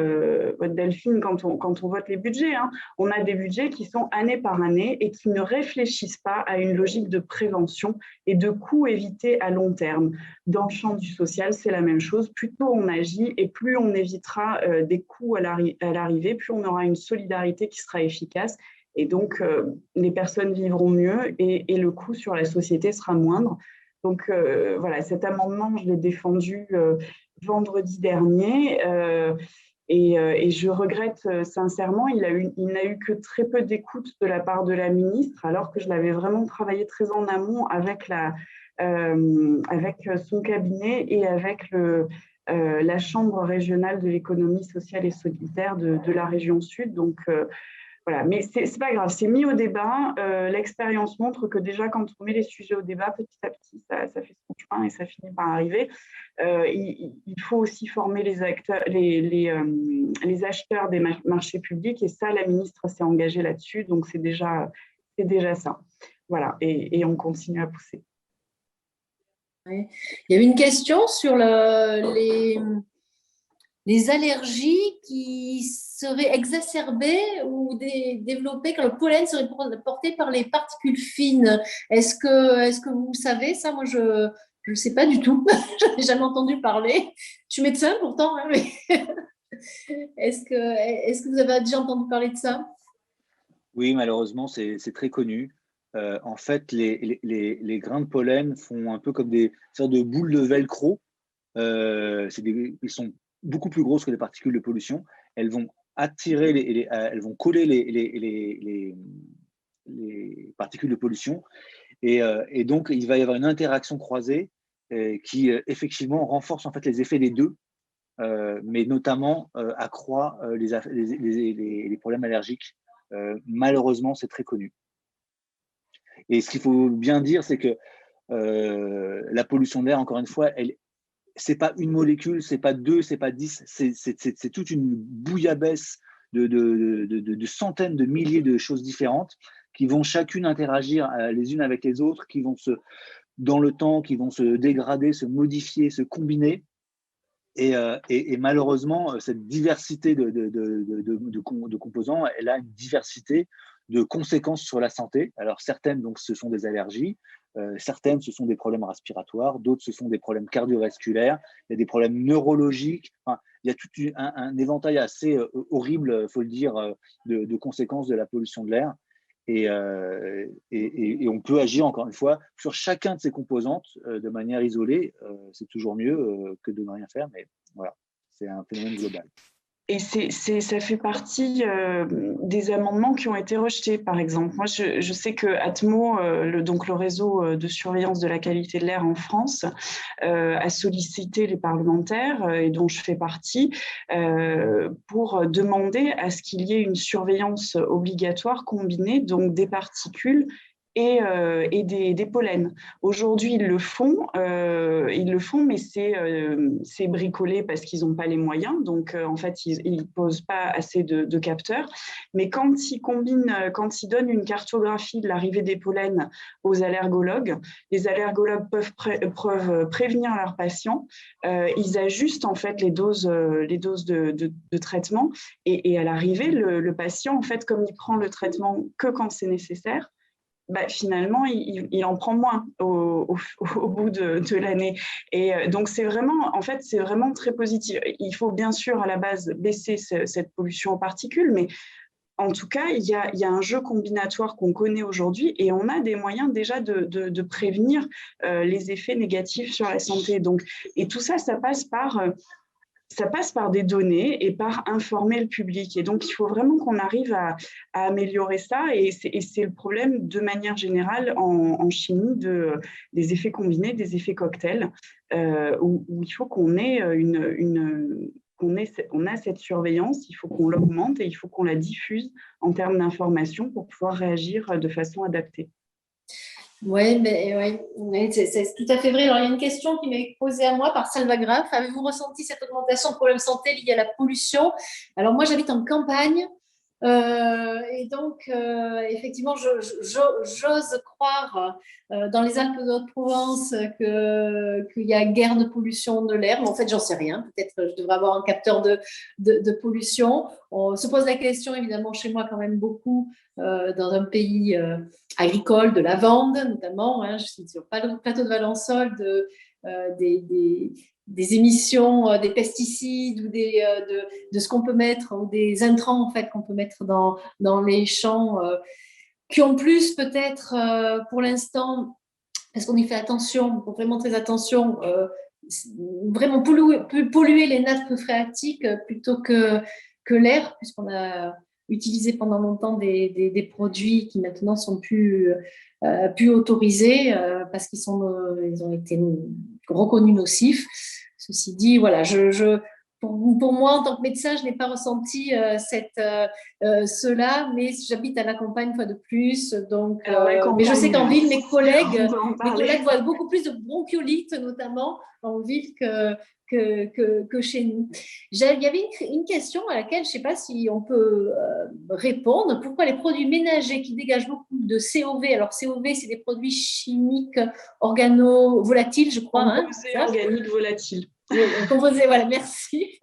Delphine, quand on vote les budgets. Hein. On a des budgets qui sont année par année et qui ne réfléchissent pas à une logique de prévention et de coûts évités à long terme. Dans le champ du social, c'est la même chose. Plus tôt on agit et plus on évitera des coûts à l'arrivée, plus on aura une solidarité qui sera efficace. Et donc, les personnes vivront mieux et le coût sur la société sera moindre. Donc, voilà, cet amendement, je l'ai défendu vendredi dernier et je regrette sincèrement, il n'a eu que très peu d'écoute de la part de la ministre, alors que je l'avais vraiment travaillé très en amont avec son cabinet et avec la Chambre régionale de l'économie sociale et solidaire de la région Sud. Donc, voilà, mais c'est pas grave, c'est mis au débat. L'expérience montre que déjà, quand on met les sujets au débat, petit à petit, ça fait son chemin et ça finit par arriver. Il faut aussi former les acteurs, les acheteurs des marchés publics, et ça, la ministre s'est engagée là-dessus, donc c'est déjà ça. Voilà, et on continue à pousser. Il y avait une question sur les allergies qui seraient exacerbées ou développées quand le pollen serait porté par les particules fines. Est-ce que vous savez ça? Moi, je ne sais pas du tout. Je n'ai jamais entendu parler. Je suis médecin pourtant. Hein, mais est-ce que vous avez déjà entendu parler de ça? Oui, malheureusement, c'est très connu. En fait, les grains de pollen font un peu comme des sortes de boules de velcro. Ils sont beaucoup plus grosses que les particules de pollution. Elles vont attirer, elles vont coller les particules de pollution. Et donc, il va y avoir une interaction croisée qui, effectivement, renforce en fait les effets des deux, mais notamment accroît les problèmes allergiques. Malheureusement, c'est très connu. Et ce qu'il faut bien dire, c'est que la pollution de l'air, encore une fois, c'est pas une molécule, c'est pas 2, c'est pas 10, c'est toute une bouillabaisse de centaines de milliers de choses différentes qui vont chacune interagir les unes avec les autres, qui vont dans le temps, qui vont se dégrader, se modifier, se combiner. Et malheureusement, cette diversité de composants, elle a une diversité de conséquences sur la santé. Alors certaines, donc, ce sont des allergies, certaines, ce sont des problèmes respiratoires, d'autres, ce sont des problèmes cardiovasculaires, il y a des problèmes neurologiques. Enfin, il y a tout un éventail assez horrible, il faut le dire, de conséquences de la pollution de l'air. Et on peut agir, encore une fois, sur chacun de ces composantes de manière isolée. C'est toujours mieux que de ne rien faire, mais voilà, c'est un phénomène global. Et ça fait partie des amendements qui ont été rejetés, par exemple. Moi, je sais que Atmo, donc le réseau de surveillance de la qualité de l'air en France, a sollicité les parlementaires, et dont je fais partie, pour demander à ce qu'il y ait une surveillance obligatoire combinée, donc des particules et des pollens. Aujourd'hui, ils le font, mais c'est bricolé parce qu'ils n'ont pas les moyens. Donc, en fait, ils ne posent pas assez de capteurs. Mais quand ils donnent une cartographie de l'arrivée des pollens aux allergologues, les allergologues peuvent prévenir leurs patients. Ils ajustent en fait les doses de traitement. Et à l'arrivée, le patient, en fait, comme il prend le traitement que quand c'est nécessaire, finalement, il en prend moins au bout de l'année. Et donc, c'est vraiment très positif. Il faut bien sûr, à la base, baisser cette pollution aux particules, mais en tout cas, il y a un jeu combinatoire qu'on connaît aujourd'hui et on a des moyens déjà de prévenir les effets négatifs sur la santé. Donc, et tout ça, ça passe par des données et par informer le public. Et donc, il faut vraiment qu'on arrive à améliorer ça. Et c'est le problème, de manière générale, en chimie, des effets combinés, des effets cocktails, où il faut qu'on ait on a cette surveillance, il faut qu'on l'augmente et il faut qu'on la diffuse en termes d'information pour pouvoir réagir de façon adaptée. Oui, c'est tout à fait vrai. Alors, il y a une question qui m'est posée à moi par Salva Graf. Avez-vous ressenti cette augmentation de problèmes de santé liés à la pollution? Alors, moi, j'habite en campagne. Et donc, effectivement, j'ose croire dans les Alpes de Haute-Provence qu'il y a guerre de pollution de l'air, mais en fait, j'en sais rien. Peut-être que je devrais avoir un capteur de pollution. On se pose la question, évidemment, chez moi, quand même beaucoup, dans un pays agricole, de lavande notamment. Hein, je suis sur le plateau de Valençol, des émissions des pesticides ou de ce qu'on peut mettre, ou des intrants en fait qu'on peut mettre dans les champs, qui ont plus peut-être pour l'instant, parce qu'on y fait attention, on fait vraiment très attention, vraiment polluer les nappes phréatiques plutôt que l'air, puisqu'on a utilisé pendant longtemps des produits qui maintenant sont plus autorisés parce qu'ils ont été reconnus nocifs. Ceci dit, voilà, pour moi, en tant que médecin, je n'ai pas ressenti cela, mais j'habite à la campagne une fois de plus. Donc, mais je sais qu'en ville, mes collègues voient beaucoup plus de bronchiolite, notamment en ville que chez nous. Il y avait une question à laquelle je ne sais pas si on peut répondre. Pourquoi les produits ménagers qui dégagent beaucoup de COV, alors COV, c'est des produits chimiques organo-volatiles, je crois. Composés organiques volatiles. Composés, voilà, merci.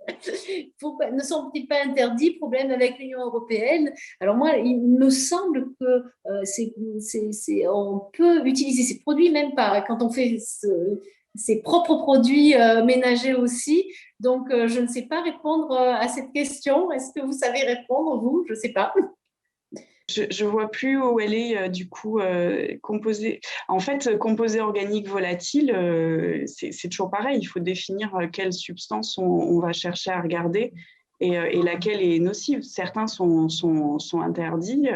Ne sont-ils pas interdits? Problème avec l'Union européenne. Alors moi, il me semble que on peut utiliser ces produits, même pas quand on fait ses propres produits ménagers aussi. Donc, je ne sais pas répondre à cette question. Est-ce que vous savez répondre, vous? Je ne sais pas. Je ne vois plus où elle est, du coup, composée. En fait, composé organique volatile, c'est toujours pareil. Il faut définir quelle substance on va chercher à regarder et laquelle est nocive. Certains sont interdits,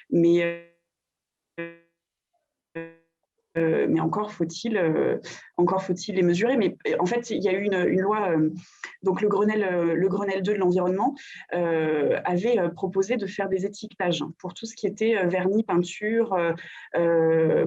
mais encore faut-il les mesurer. Mais en fait, il y a eu une loi, donc le Grenelle 2 de l'environnement avait proposé de faire des étiquetages pour tout ce qui était vernis, peinture,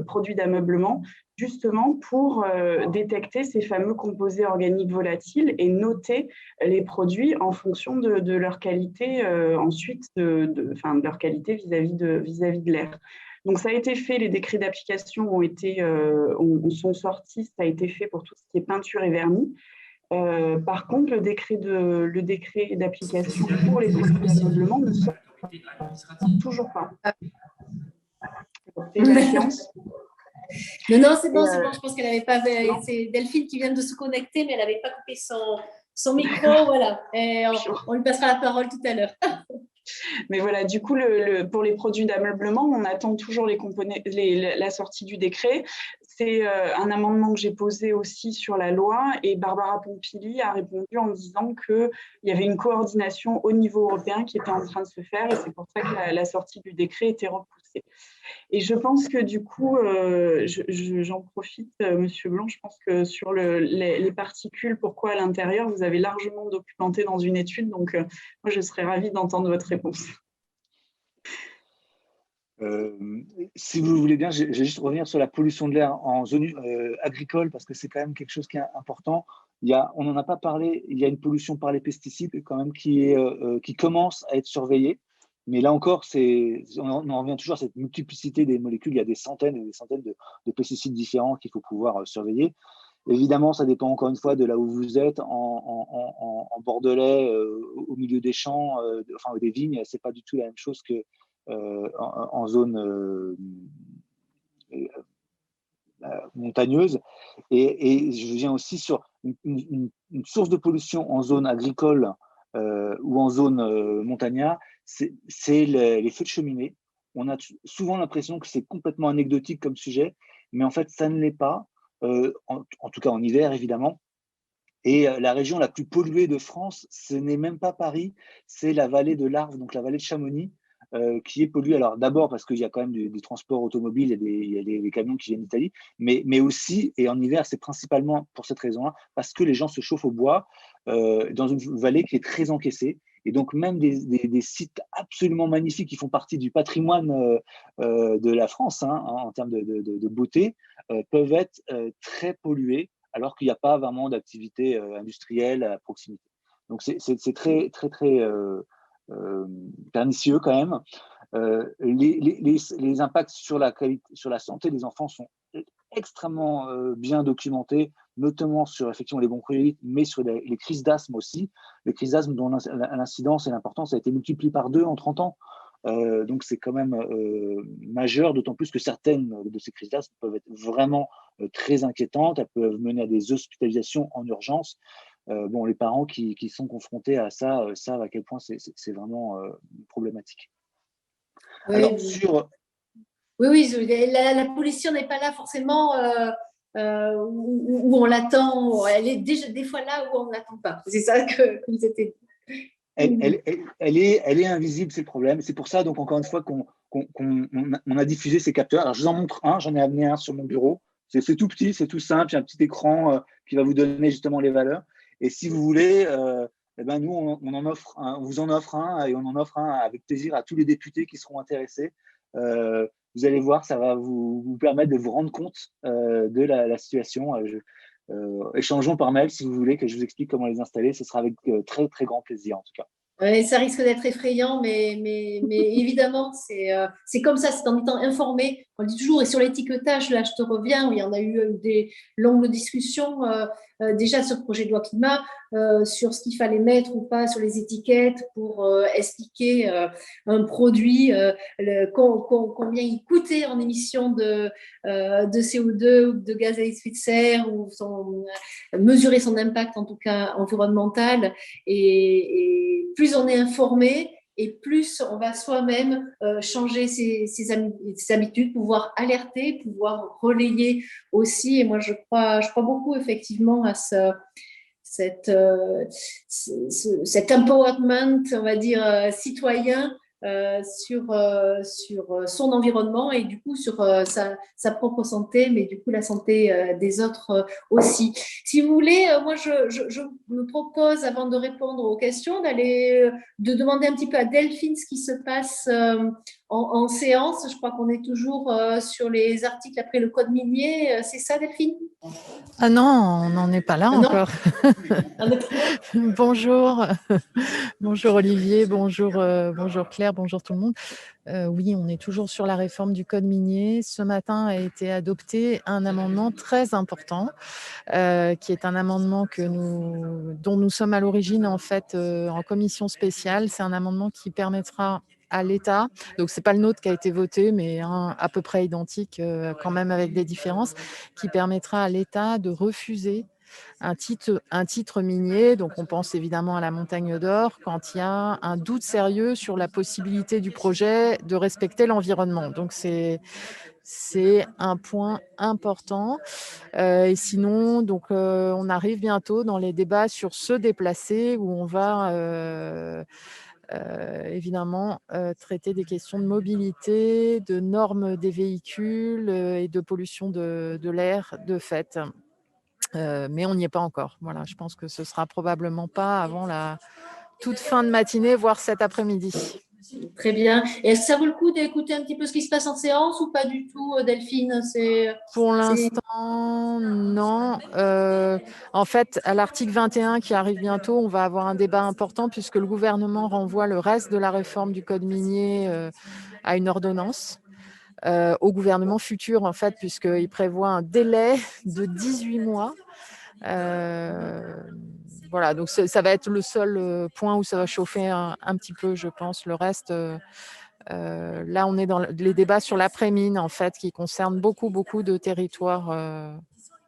produits d'ameublement, justement pour détecter ces fameux composés organiques volatiles et noter les produits en fonction de leur qualité ensuite, de leur qualité vis-à-vis de l'air. Donc, ça a été fait, les décrets d'application sont sortis, ça a été fait pour tout ce qui est peinture et vernis. Par contre, le décret d'application pour les produits d'ameublement ne sort toujours pas. C'est la science. Non, c'est bon. Je pense qu'elle n'avait pas. C'est Delphine qui vient de se connecter, mais elle n'avait pas coupé son micro. Voilà. Et on lui passera la parole tout à l'heure. Mais voilà, du coup, pour les produits d'ameublement, on attend toujours la sortie du décret. C'est un amendement que j'ai posé aussi sur la loi et Barbara Pompili a répondu en disant qu'il y avait une coordination au niveau européen qui était en train de se faire et c'est pour ça que la sortie du décret était repoussée. Et je pense que du coup, j'en profite, Monsieur Blanc, je pense que sur les particules, pourquoi à l'intérieur, vous avez largement documenté dans une étude, donc moi je serais ravie d'entendre votre réponse. Si vous voulez bien, je vais juste revenir sur la pollution de l'air en zone agricole, parce que c'est quand même quelque chose qui est important. On n'en a pas parlé, il y a une pollution par les pesticides quand même qui commence à être surveillée. Mais là encore, on en revient toujours à cette multiplicité des molécules. Il y a des centaines et des centaines de pesticides différents qu'il faut pouvoir surveiller. Évidemment, ça dépend encore une fois de là où vous êtes, en Bordelais, au milieu des champs, des vignes. Ce n'est pas du tout la même chose que en zone montagneuse. Et je viens aussi sur une source de pollution en zone agricole ou en zone montagnard, c'est les feux de cheminée. On a souvent l'impression que c'est complètement anecdotique comme sujet, mais en fait, ça ne l'est pas, en tout cas en hiver, évidemment. Et la région la plus polluée de France, ce n'est même pas Paris, c'est la vallée de l'Arve, donc la vallée de Chamonix, qui est polluée. Alors d'abord parce qu'il y a quand même des transports automobiles, il y a des camions qui viennent d'Italie, mais aussi, et en hiver, c'est principalement pour cette raison-là, parce que les gens se chauffent au bois dans une vallée qui est très encaissée. Et donc même des sites absolument magnifiques qui font partie du patrimoine de la France, hein, en termes de beauté, peuvent être très pollués alors qu'il n'y a pas vraiment d'activité industrielle à proximité. Donc c'est très, très, très pernicieux quand même. Les impacts sur la santé des enfants sont extrêmement bien documentés, notamment sur effectivement les bronchiolites, mais sur les crises d'asthme aussi. Les crises d'asthme dont l'incidence et l'importance a été multipliée par 2 en 30 ans. Donc c'est quand même majeur, d'autant plus que certaines de ces crises d'asthme peuvent être vraiment très inquiétantes. Elles peuvent mener à des hospitalisations en urgence. Bon, les parents qui sont confrontés à ça savent à quel point c'est vraiment problématique. Oui, Alors, oui, la pollution n'est pas là forcément où on l'attend. Elle est déjà des fois là où on ne l'attend pas. C'est ça que vous étiez. Elle est invisible, c'est le problème. C'est pour ça, donc, encore une fois, qu'on a diffusé ces capteurs. Alors, je vous en montre un, j'en ai amené un sur mon bureau. C'est tout petit, c'est tout simple, il y a un petit écran qui va vous donner justement les valeurs. Et si vous voulez, eh ben, nous, on vous en offre un et on en offre un avec plaisir à tous les députés qui seront intéressés. Vous allez voir, ça va vous permettre de vous rendre compte de la situation. Échangeons par mail si vous voulez que je vous explique comment les installer. Ce sera avec très, très grand plaisir en tout cas. Ouais, ça risque d'être effrayant, mais évidemment, c'est comme ça, c'est en étant informé. On le dit toujours, et sur l'étiquetage, là, je te reviens, où il y en a eu des longues discussions déjà sur le projet de loi climat, sur ce qu'il fallait mettre ou pas sur les étiquettes pour expliquer un produit, combien il coûtait en émissions de CO2 ou de gaz à effet de serre, ou mesurer son impact en tout cas environnemental, et plus on est informé et plus on va soi-même changer ses habitudes, pouvoir alerter, pouvoir relayer aussi. Et moi, je crois beaucoup effectivement à cet empowerment, on va dire, citoyen sur son environnement et du coup sur sa propre santé, mais du coup la santé des autres aussi. Si vous voulez, moi je me propose, avant de répondre aux questions, de demander un petit peu à Delphine ce qui se passe en séance. Je crois qu'on est toujours sur les articles après le code minier. C'est ça, Delphine? Ah non, on n'en est pas là encore. Bonjour, bonjour Olivier, bonjour Claire, bonjour tout le monde. Oui, on est toujours sur la réforme du code minier. Ce matin a été adopté un amendement très important, qui est un amendement dont nous sommes à l'origine en fait en commission spéciale. C'est un amendement qui permettra à l'État, donc c'est pas le nôtre qui a été voté, mais à peu près identique, quand même avec des différences, qui permettra à l'État de refuser un titre minier. Donc on pense évidemment à la Montagne d'Or quand il y a un doute sérieux sur la possibilité du projet de respecter l'environnement. Donc c'est un point important. Et sinon, donc, on arrive bientôt dans les débats sur se déplacer, où on va évidemment traiter des questions de mobilité, de normes des véhicules et de pollution de l'air de fait. Mais on n'y est pas encore. Voilà, je pense que ce sera probablement pas avant la toute fin de matinée, voire cet après-midi. Très bien. Et est-ce que ça vaut le coup d'écouter un petit peu ce qui se passe en séance ou pas du tout, Delphine? Pour l'instant, non. En fait, à l'article 21 qui arrive bientôt, on va avoir un débat important puisque le gouvernement renvoie le reste de la réforme du code minier à une ordonnance. Au gouvernement futur, en fait, puisqu'il prévoit un délai de 18 mois. Voilà, donc ça va être le seul point où ça va chauffer un petit peu, je pense. Le reste, Là, on est dans les débats sur l'après-mine, en fait, qui concernent beaucoup de territoires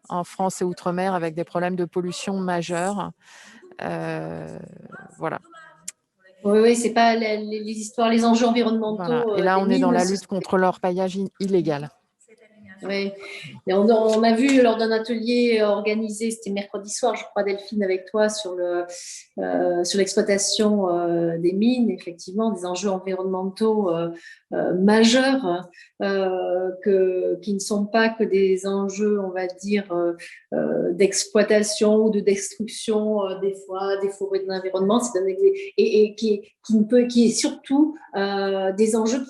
en France et outre-mer avec des problèmes de pollution majeurs. Voilà. Oui, c'est pas les histoires, les enjeux environnementaux. Voilà. Et là, on est dans la lutte contre l'orpaillage illégal. Oui, et on a vu lors d'un atelier organisé, c'était mercredi soir, je crois, Delphine, avec toi, sur l'exploitation des mines, effectivement, des enjeux environnementaux majeurs qui ne sont pas que des enjeux, on va dire, d'exploitation ou de destruction des forêts de l'environnement, et qui est surtout des enjeux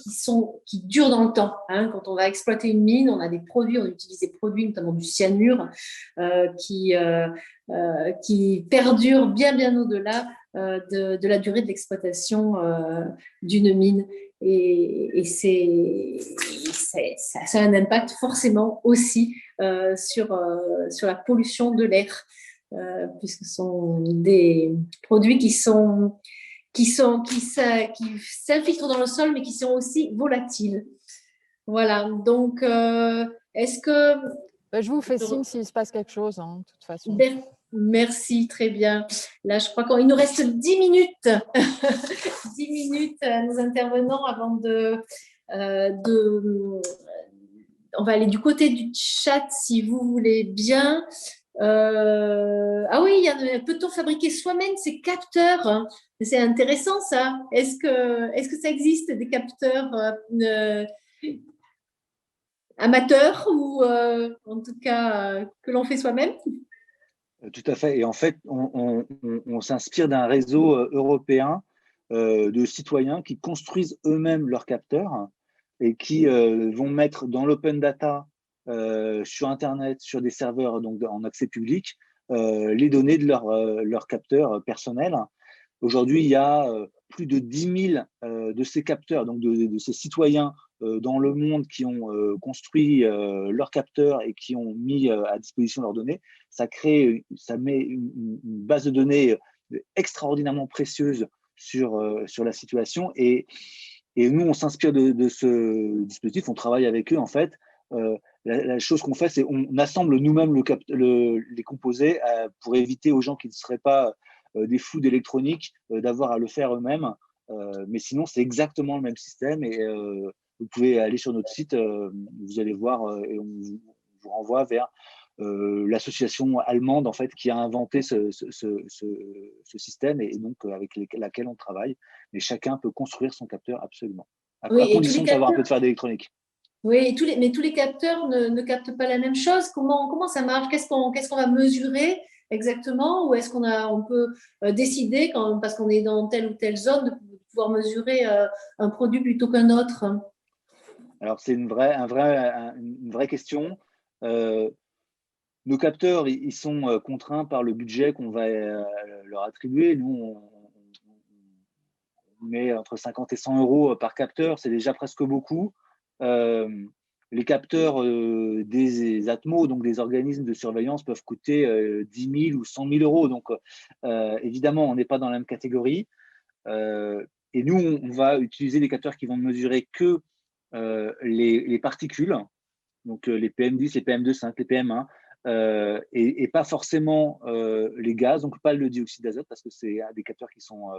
qui durent dans le temps. Hein. Quand on va exploiter une mine, on utilise des produits, notamment du cyanure, qui perdurent bien au-delà de la durée de l'exploitation d'une mine. Et ça a un impact forcément aussi sur la pollution de l'air, puisque ce sont des produits qui s'infiltrent dans le sol, mais qui sont aussi volatiles. Voilà, donc est-ce que… Je vous fais signe s'il se passe quelque chose, hein, de toute façon. Merci, très bien. Là, je crois qu'il nous reste 10 minutes. 10 minutes à nos intervenants avant on va aller du côté du chat, si vous voulez bien. Ah oui, peut-on fabriquer soi-même ces capteurs? C'est intéressant ça. Est-ce que ça existe des capteurs amateurs ou en tout cas que l'on fait soi-même? Tout à fait. Et en fait, on s'inspire d'un réseau européen de citoyens qui construisent eux-mêmes leurs capteurs et qui vont mettre dans l'open data sur Internet, sur des serveurs donc en accès public, les données de leurs capteurs personnels. Aujourd'hui, il y a plus de 10 000 de ces capteurs, donc de ces citoyens dans le monde qui ont construit leurs capteurs et qui ont mis à disposition leurs données. Ça met une base de données extraordinairement précieuse sur la situation. Et nous, on s'inspire de ce dispositif, on travaille avec eux en fait. La chose qu'on fait, c'est on assemble nous-mêmes les composés pour éviter aux gens qui ne seraient pas des fous d'électronique d'avoir à le faire eux-mêmes. Mais sinon, c'est exactement le même système. Et vous pouvez aller sur notre site, vous allez voir, et on vous renvoie vers l'association allemande en fait, qui a inventé ce système et donc avec laquelle on travaille. Mais chacun peut construire son capteur absolument, à condition de savoir un peu de faire d'électronique. Oui, mais tous les capteurs ne captent pas la même chose. Comment ça marche? Qu'est-ce qu'on va mesurer exactement? Ou est-ce qu'on peut décider, parce qu'on est dans telle ou telle zone, de pouvoir mesurer un produit plutôt qu'un autre? Alors, c'est une vraie question. Nos capteurs, ils sont contraints par le budget qu'on va leur attribuer. Nous, on met entre 50 et 100 euros par capteur. C'est déjà presque beaucoup. Les capteurs des ATMO, donc des organismes de surveillance, peuvent coûter 10 000 ou 100 000 euros. Donc, évidemment, on n'est pas dans la même catégorie. Et nous, on va utiliser des capteurs qui vont mesurer que les particules, donc les PM10, les PM2,5, les PM1, et pas forcément les gaz, donc pas le dioxyde d'azote, parce que c'est des capteurs qui sont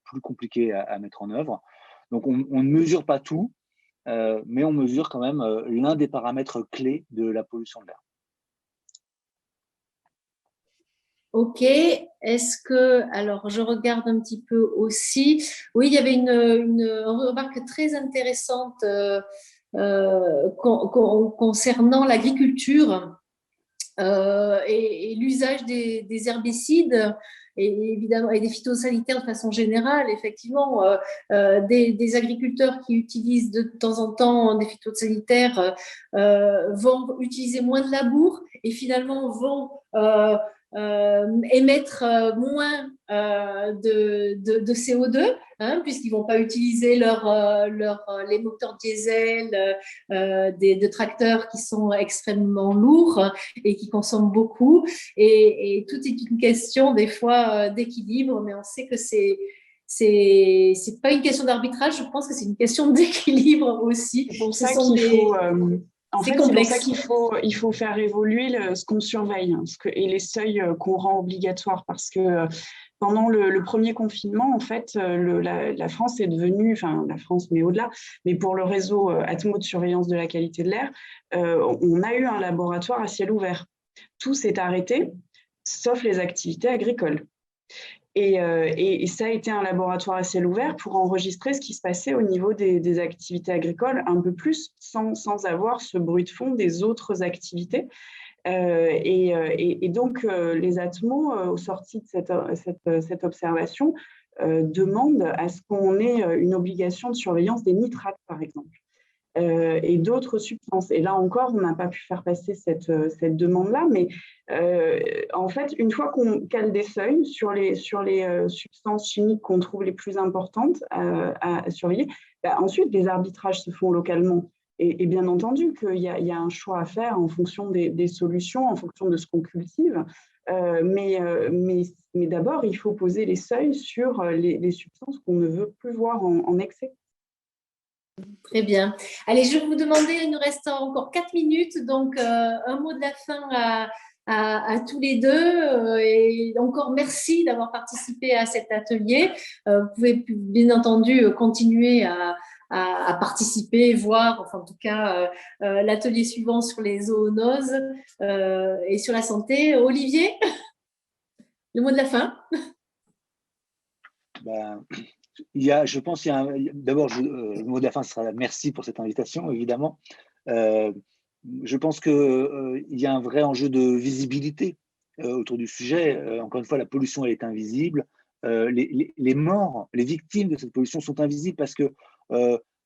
plus compliqués à mettre en œuvre. Donc, on ne mesure pas tout. Mais on mesure quand même l'un des paramètres clés de la pollution de l'air. Ok. Alors je regarde un petit peu aussi. Oui, il y avait une remarque très intéressante concernant l'agriculture et l'usage des herbicides. Et évidemment, et des phytosanitaires de façon générale, effectivement, des agriculteurs qui utilisent de temps en temps des phytosanitaires vont utiliser moins de labour et finalement vont émettre moins de CO2, hein, puisqu'ils ne vont pas utiliser les moteurs diesel de tracteurs qui sont extrêmement lourds et qui consomment beaucoup. Et tout est une question des fois d'équilibre, mais on sait que c'est c'est pas une question d'arbitrage, je pense que c'est une question d'équilibre aussi. C'est pour ça qu'il faut, en fait, c'est pour ça qu'il faut faire évoluer ce qu'on surveille et les seuils qu'on rend obligatoires, parce que pendant le premier confinement, en fait, la France est devenue, enfin la France, mais au-delà, mais pour le réseau Atmo de surveillance de la qualité de l'air, on a eu un laboratoire à ciel ouvert. Tout s'est arrêté, sauf les activités agricoles. Et ça a été un laboratoire à ciel ouvert pour enregistrer ce qui se passait au niveau des activités agricoles un peu plus, sans avoir ce bruit de fond des autres activités. Et donc, les ATMO, au sorti de cette observation, demandent à ce qu'on ait une obligation de surveillance des nitrates, par exemple, et d'autres substances. Et là encore, on n'a pas pu faire passer cette demande-là, mais en fait, une fois qu'on cale des seuils sur les substances chimiques qu'on trouve les plus importantes à surveiller, ensuite, les arbitrages se font localement. Et bien entendu qu'il y a un choix à faire en fonction des solutions, en fonction de ce qu'on cultive. Mais d'abord, il faut poser les seuils sur les substances qu'on ne veut plus voir en excès. Très bien. Allez, je vais vous demander, il nous reste encore 4 minutes, donc un mot de la fin à tous les deux. Et encore merci d'avoir participé à cet atelier. Vous pouvez bien entendu continuer à participer, voir, enfin en tout cas, l'atelier suivant sur les zoonoses et sur la santé. Olivier, le mot de la fin. Je pense d'abord, le mot de la fin sera merci pour cette invitation, évidemment. Je pense qu'il y a un vrai enjeu de visibilité autour du sujet. Encore une fois, la pollution, elle est invisible. Les morts, les victimes de cette pollution sont invisibles parce que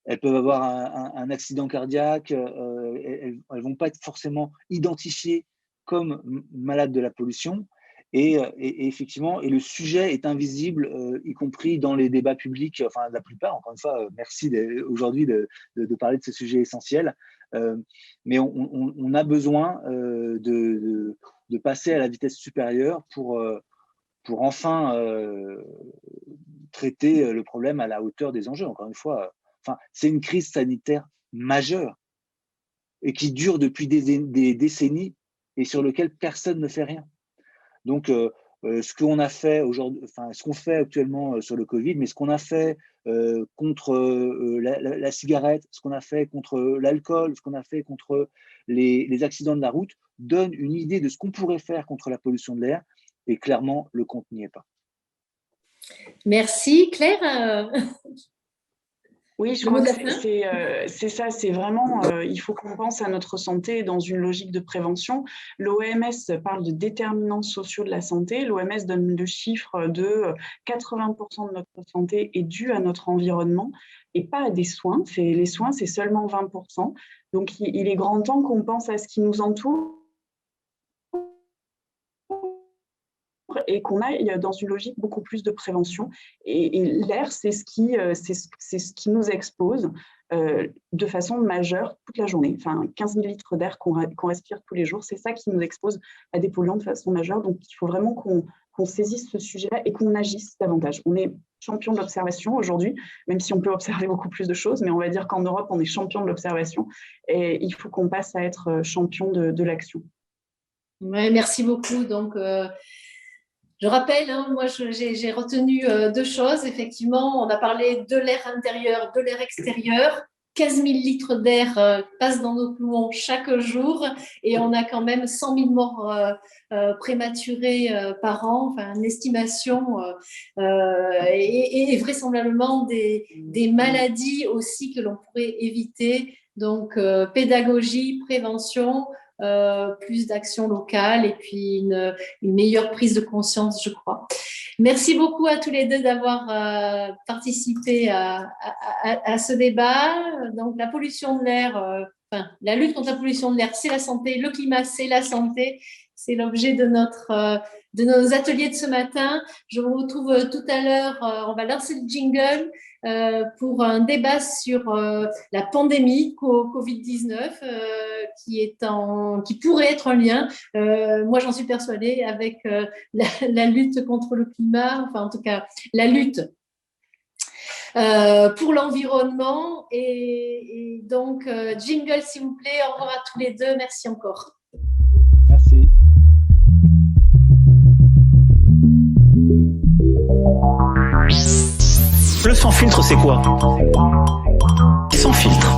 elles peuvent avoir un accident cardiaque, elles ne vont pas être forcément identifiées comme malades de la pollution. Et effectivement, le sujet est invisible, y compris dans les débats publics, enfin la plupart. Encore une fois, merci aujourd'hui de parler de ce sujet essentiel. Mais on a besoin de passer à la vitesse supérieure pour enfin traiter le problème à la hauteur des enjeux. Encore une fois, c'est une crise sanitaire majeure et qui dure depuis des décennies et sur lequel personne ne fait rien. Donc, ce qu'on a fait aujourd'hui, ce qu'on fait actuellement sur le Covid, mais ce qu'on a fait contre la cigarette, ce qu'on a fait contre l'alcool, ce qu'on a fait contre les accidents de la route, donne une idée de ce qu'on pourrait faire contre la pollution de l'air. Et clairement, le compte n'y est pas. Merci. Claire Oui, je crois que c'est ça, c'est vraiment, il faut qu'on pense à notre santé dans une logique de prévention. L'OMS parle de déterminants sociaux de la santé. L'OMS donne le chiffre de 80% de notre santé est due à notre environnement et pas à des soins. Les soins, c'est seulement 20%. Donc, il est grand temps qu'on pense à ce qui nous entoure et qu'on aille dans une logique beaucoup plus de prévention. Et l'air, c'est ce qui nous expose de façon majeure toute la journée. 15 000 litres d'air qu'on respire tous les jours, c'est ça qui nous expose à des polluants de façon majeure. Donc, il faut vraiment qu'on saisisse ce sujet-là et qu'on agisse davantage. On est champion de l'observation aujourd'hui, même si on peut observer beaucoup plus de choses, mais on va dire qu'en Europe, on est champion de l'observation et il faut qu'on passe à être champion de l'action. Ouais, merci beaucoup. Donc, je rappelle, moi j'ai retenu 2 choses. Effectivement, on a parlé de l'air intérieur, de l'air extérieur. 15 000 litres d'air passent dans nos poumons chaque jour et on a quand même 100 000 morts prématurées par an, une estimation et vraisemblablement des maladies aussi que l'on pourrait éviter. Donc, pédagogie, prévention, plus d'action locale et puis une meilleure prise de conscience, je crois. Merci beaucoup à tous les deux d'avoir participé à ce débat. Donc, la pollution de l'air, la lutte contre la pollution de l'air, c'est la santé. Le climat, c'est la santé. C'est l'objet de nos ateliers de ce matin. Je vous retrouve tout à l'heure. On va lancer le jingle pour un débat sur la pandémie Covid-19 qui pourrait être en lien, moi j'en suis persuadée, avec la lutte contre le climat, en tout cas la lutte pour l'environnement. Et donc, jingle, s'il vous plaît. Au revoir à tous les deux. Merci encore. Merci. Le sans filtre, c'est quoi? Sans filtre,